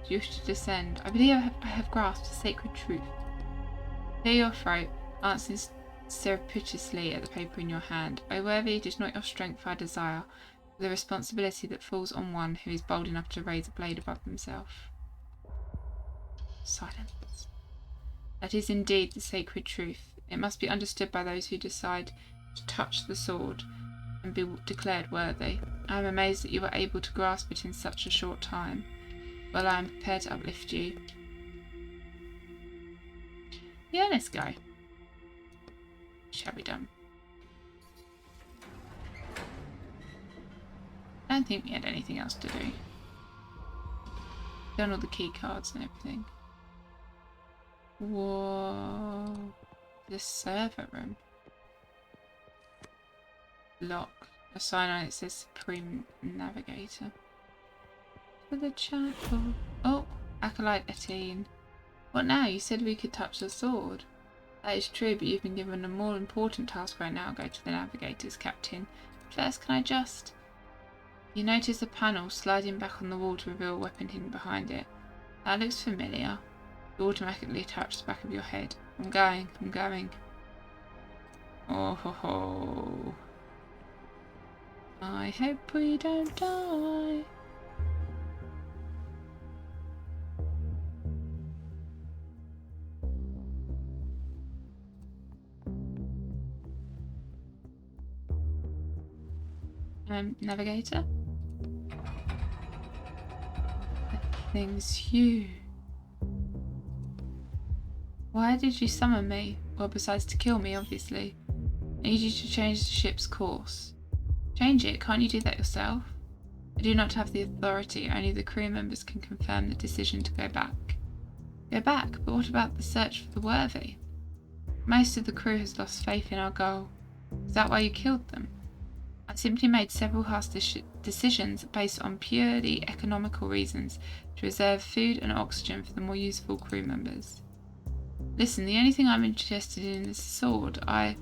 You should descend. I believe I have grasped a sacred truth. Clear your throat, answering surreptitiously at the paper in your hand. O worthy, it is not your strength I desire, but the responsibility that falls on one who is bold enough to raise a blade above himself. Silence. That is indeed the sacred truth. It must be understood by those who decide to touch the sword and be declared worthy. I am amazed that you were able to grasp it in such a short time. Well, I am prepared to uplift you. Yeah, let's go. Shall be done. I don't think we had anything else to do. Done all the key cards and everything. Whoa. The server room. Locked. A sign on it says Supreme Navigator. For the chapel. Oh, Acolyte Atene. What now? You said we could touch the sword. That is true, but you've been given a more important task right now. Go to the Navigators, Captain. First, can I just... You notice a panel sliding back on the wall to reveal a weapon hidden behind it. That looks familiar. You automatically touch the back of your head. I'm going. Oh ho ho. I hope we don't die. Navigator? Thing's you. Why did you summon me? Well, besides to kill me, obviously. I need you to change the ship's course. Change it? Can't you do that yourself? I do not have the authority. Only the crew members can confirm the decision to go back. Go back? But what about the search for the worthy? Most of the crew has lost faith in our goal. Is that why you killed them? I simply made several harsh decisions based on purely economical reasons to reserve food and oxygen for the more useful crew members. Listen, the only thing I'm interested in is the sword. I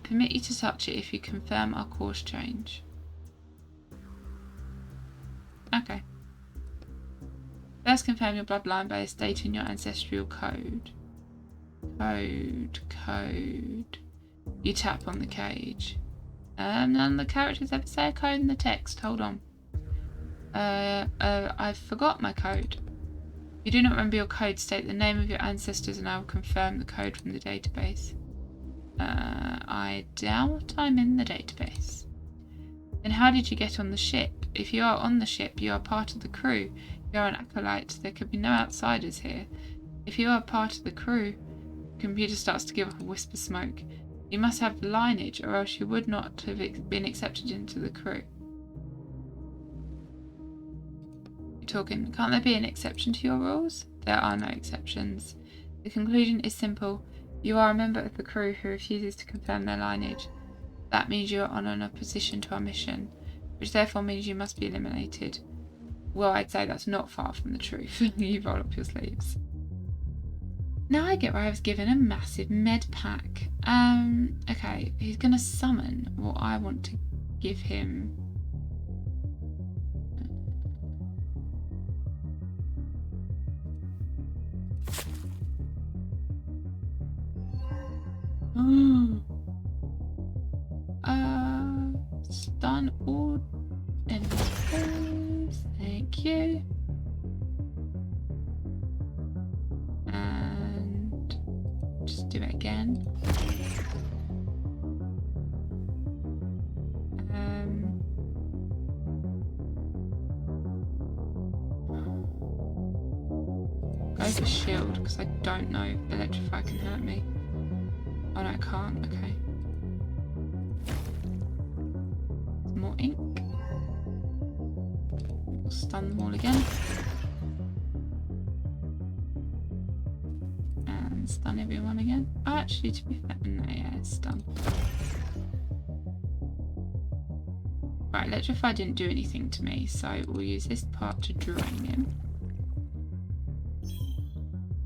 permit you to touch it if you confirm our course change. Okay. First, confirm your bloodline by stating your ancestral code. Code. You tap on the cage. None of the characters ever say a code in the text. Hold on. I forgot my code. If you do not remember your code, state the name of your ancestors and I will confirm the code from the database. I doubt I'm in the database. Then how did you get on the ship? If you are on the ship, you are part of the crew. You are an acolyte. There could be no outsiders here. If you are part of the crew, the computer starts to give off a wisp of smoke. You must have lineage, or else you would not have been accepted into the crew. You're talking, can't there be an exception to your rules? There are no exceptions. The conclusion is simple. You are a member of the crew who refuses to confirm their lineage. That means you are on opposition to our mission, which therefore means you must be eliminated. Well, I'd say that's not far from the truth. You roll up your sleeves. Now I get why I was given a massive med pack. Okay, he's gonna summon what I want to give him. Stun all enemies, thank you. And just do it again. Go for shield, because I don't know if electrify can hurt me. Oh no, I can't, okay. More ink. We'll stun them all again. And stun everyone again. Oh, actually, to be fair, no, yeah, it's stun. Right, electrify didn't do anything to me, so we'll use this part to drain him.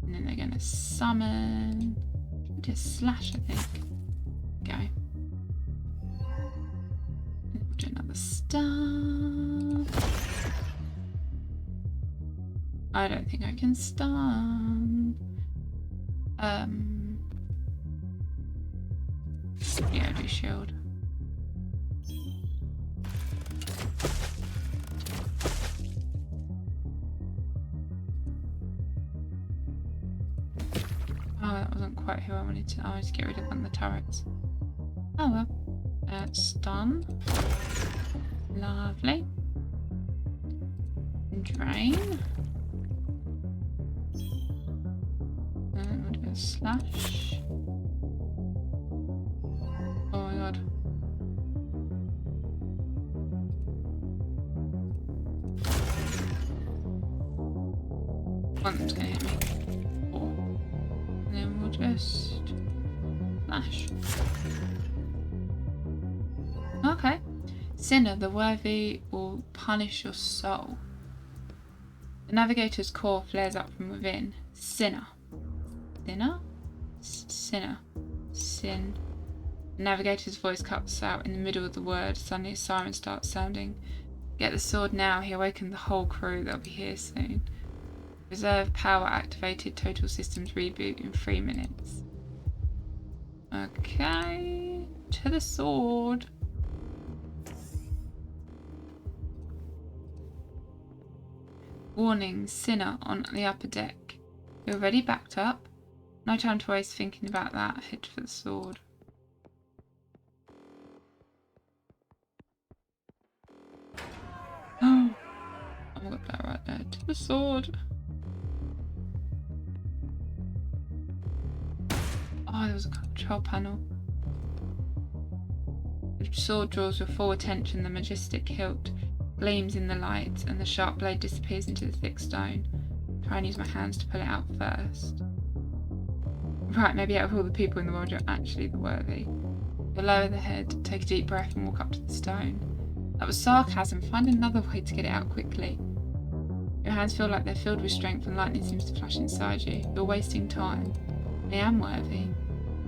And then they're going to summon. Just slash, I think. Go. We'll do another stun. I don't think I can stun. Yeah, I'll do shield. Oh, that wasn't quite who I wanted to. I wanted to get rid of one of the turrets. Oh well. Stun. Lovely. Drain. And we'll do a slash. Oh my god. One's gonna hit me. And then we'll just slash. Okay. Sinner, the worthy will punish your soul. The navigator's core flares up from within. Sinner. Sinner? Sinner. Sin. The navigator's voice cuts out in the middle of the word. Suddenly a siren starts sounding. Get the sword now. He awakened the whole crew. They'll be here soon. Reserve power activated. Total systems reboot in 3 minutes. Okay. To the sword. Warning, Sinner on the upper deck. You're already backed up. No time to waste thinking about that. Head for the sword. Oh, I got that right there. To the sword. Oh, there was a control panel. The sword draws your full attention. The majestic hilt gleams in the light, and the sharp blade disappears into the thick stone. Try and use my hands to pull it out first. Right, maybe out of all the people in the world, you're actually the worthy. You lower the head, take a deep breath, and walk up to the stone. That was sarcasm. Find another way to get it out quickly. Your hands feel like they're filled with strength, and lightning seems to flash inside you. You're wasting time. I am worthy.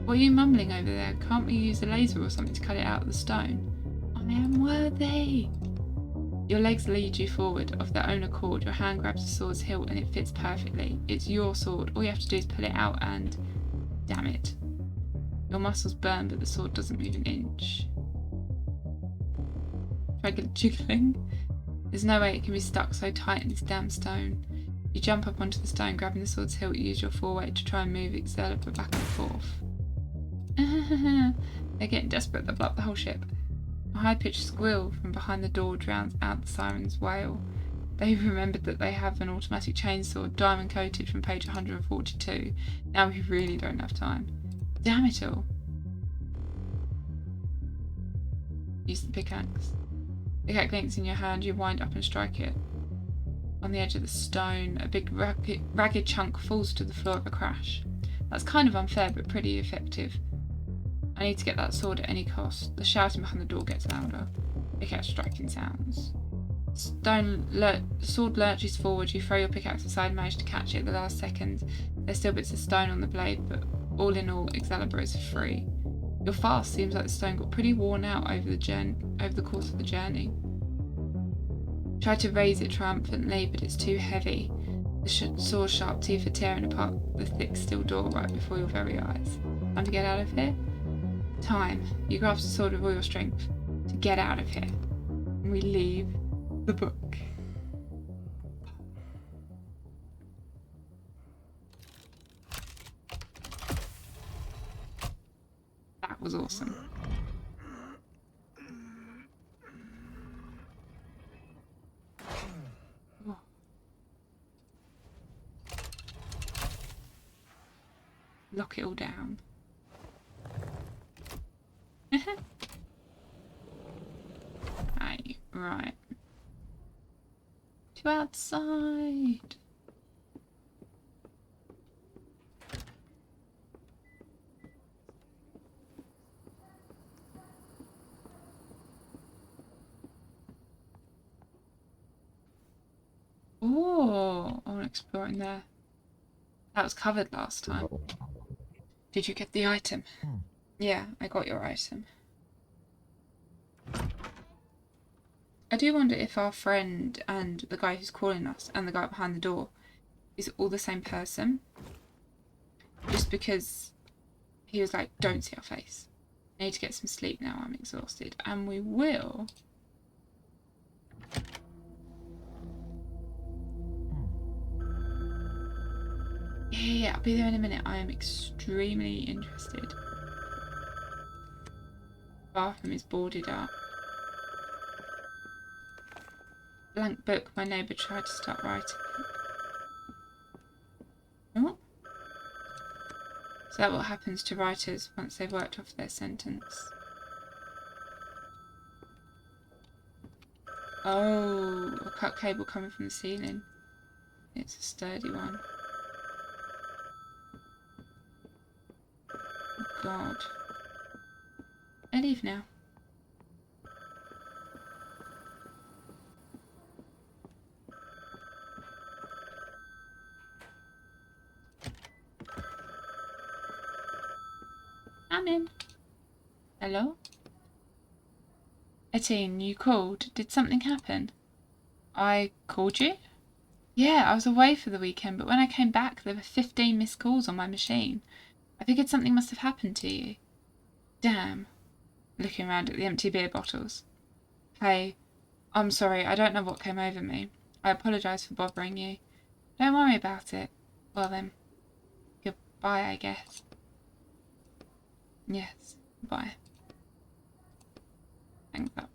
What are you mumbling over there? Can't we use a laser or something to cut it out of the stone? I am worthy. Your legs lead you forward of their own accord. Your hand grabs the sword's hilt and it fits perfectly. It's your sword. All you have to do is pull it out and... Damn it. Your muscles burn, but the sword doesn't move an inch. Try jiggling. There's no way it can be stuck so tight in this damn stone. You jump up onto the stone, grabbing the sword's hilt. You use your foreweight to try and move it, exert it back and forth. They're getting desperate. They'll blow up the whole ship. A high-pitched squeal from behind the door drowns out the siren's wail. They've remembered that they have an automatic chainsaw, diamond-coated, from page 142. Now we really don't have time. Damn it all. Use the pickaxe. The pickaxe links in your hand. You wind up and strike it. On the edge of the stone, a big ragged chunk falls to the floor of a crash. That's kind of unfair, but pretty effective. I need to get that sword at any cost. The shouting behind the door gets louder. Pickaxe striking sounds. Sword lurches forward. You throw your pickaxe aside and manage to catch it at the last second. There's still bits of stone on the blade, but all in all, Excalibur is free. Your fast seems like the stone got pretty worn out over the course of the journey. Try to raise it triumphantly, but it's too heavy. The sword's sharp teeth are tearing apart the thick steel door right before your very eyes. Time to get out of here? Time. You grasp the sword with all your strength to get out of here. And we leave the book. That was awesome. Oh. Lock it all down. Hey, right. To outside. Oh, I want to explore in there. That was covered last time. Did you get the item? Yeah, I got your item. I do wonder if our friend and the guy who's calling us and the guy behind the door is all the same person. Just because he was like, don't see our face. I need to get some sleep now, I'm exhausted. And we will. Yeah, I'll be there in a minute. I am extremely interested. Bathroom is boarded up. Blank book. My neighbour tried to start writing. Oh. Is that what happens to writers once they've worked off their sentence? Oh, a cut cable coming from the ceiling. It's a sturdy one. Oh God. I leave now. I'm in. Hello? Etienne, you called. Did something happen? I called you? Yeah, I was away for the weekend, but when I came back, there were 15 missed calls on my machine. I figured something must have happened to you. Damn. Looking around at the empty beer bottles. Hey, I'm sorry, I don't know what came over me. I apologise for bothering you. Don't worry about it. Well then, goodbye, I guess. Yes, bye. Thanks up.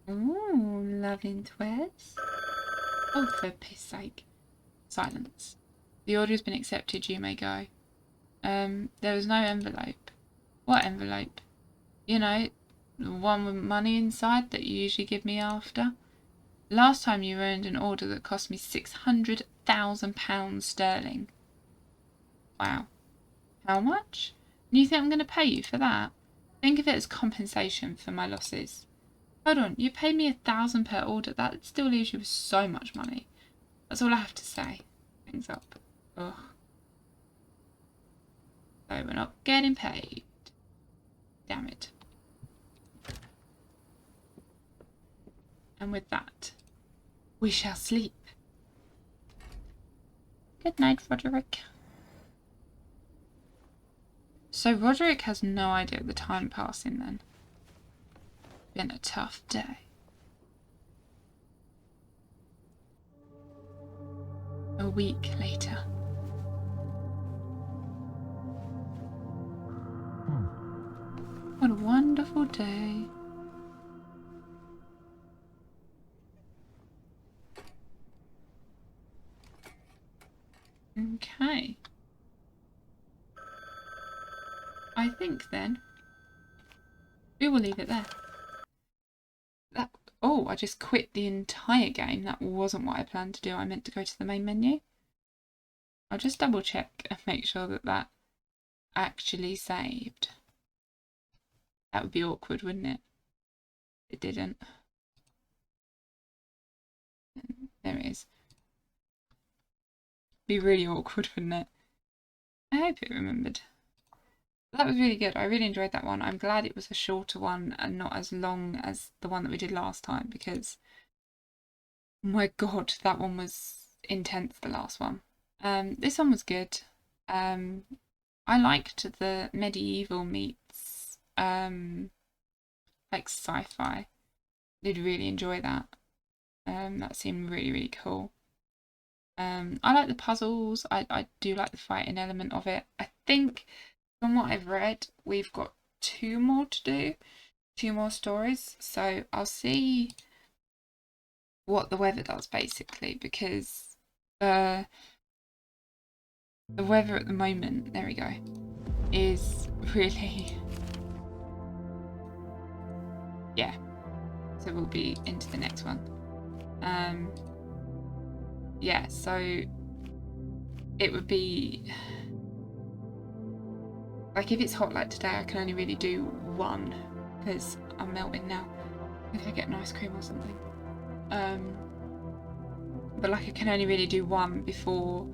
Ooh, loving twist. Oh, for piss sake. Silence. The order has been accepted, you may go. There was no envelope. What envelope? You know, the one with money inside that you usually give me after. Last time you ruined an order that cost me £600,000 sterling. Wow. How much? And you think I'm going to pay you for that? Think of it as compensation for my losses. Hold on, you paid me £1,000 per order. That still leaves you with so much money. That's all I have to say. Things up. Ugh. So we're not getting paid. Damn it. And with that, we shall sleep. Good night, Roderick. So Roderick has no idea of the time passing then. Been a tough day. A week later. What a wonderful day. Okay. I think then we will leave it there. Oh, I just quit the entire game. That wasn't what I planned to do. I meant to go to the main menu. I'll just double check and make sure that that actually saved. That would be awkward, wouldn't it? It didn't. There it is. Be really awkward, wouldn't it? I hope it remembered. That was really good. I really enjoyed that one. I'm glad it was a shorter one and not as long as the one that we did last time because, my God, that one was intense, the last one. This one was good. I liked the medieval meets like sci-fi. Did really enjoy that. That seemed really, really cool. I like the puzzles. I do like the fighting element of it. I think from what I've read, we've got 2 more to do, 2 more stories. So I'll see what the weather does basically, because the weather at the moment, there we go, is really, yeah. So we'll be into the next one. Yeah, so it would be like if it's hot like today, I can only really do 1 because I'm melting now. If I get an ice cream or something. But like I can only really do 1 before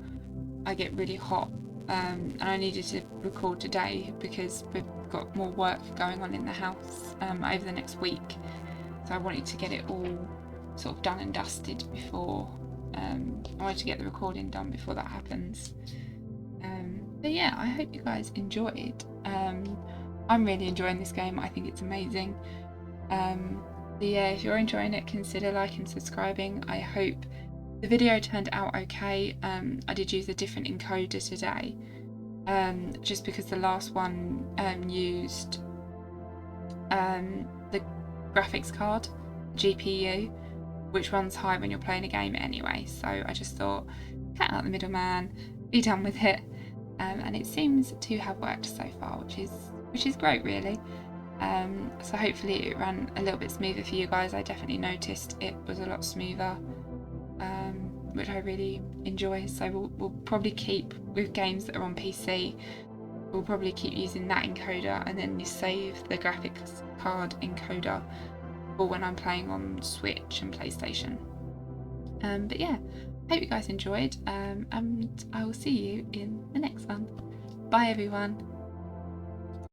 I get really hot. And I needed to record today because we've got more work going on in the house over the next week. So I wanted to get it all sort of done and dusted before. I wanted to get the recording done before that happens. But yeah, I hope you guys enjoyed. I'm really enjoying this game. I think it's amazing. But yeah, if you're enjoying it, consider liking and subscribing. I hope the video turned out okay. I did use a different encoder today, just because the last one used the graphics card, GPU, which runs high when you're playing a game anyway. So I just thought, cut out the middleman, be done with it. And it seems to have worked so far, which is great, really. So hopefully it ran a little bit smoother for you guys. I definitely noticed it was a lot smoother, which I really enjoy. So we'll probably keep with games that are on PC. We'll probably keep using that encoder, and then you save the graphics card encoder for when I'm playing on Switch and PlayStation. But yeah, hope you guys enjoyed, and I will see you in the next one. Bye everyone.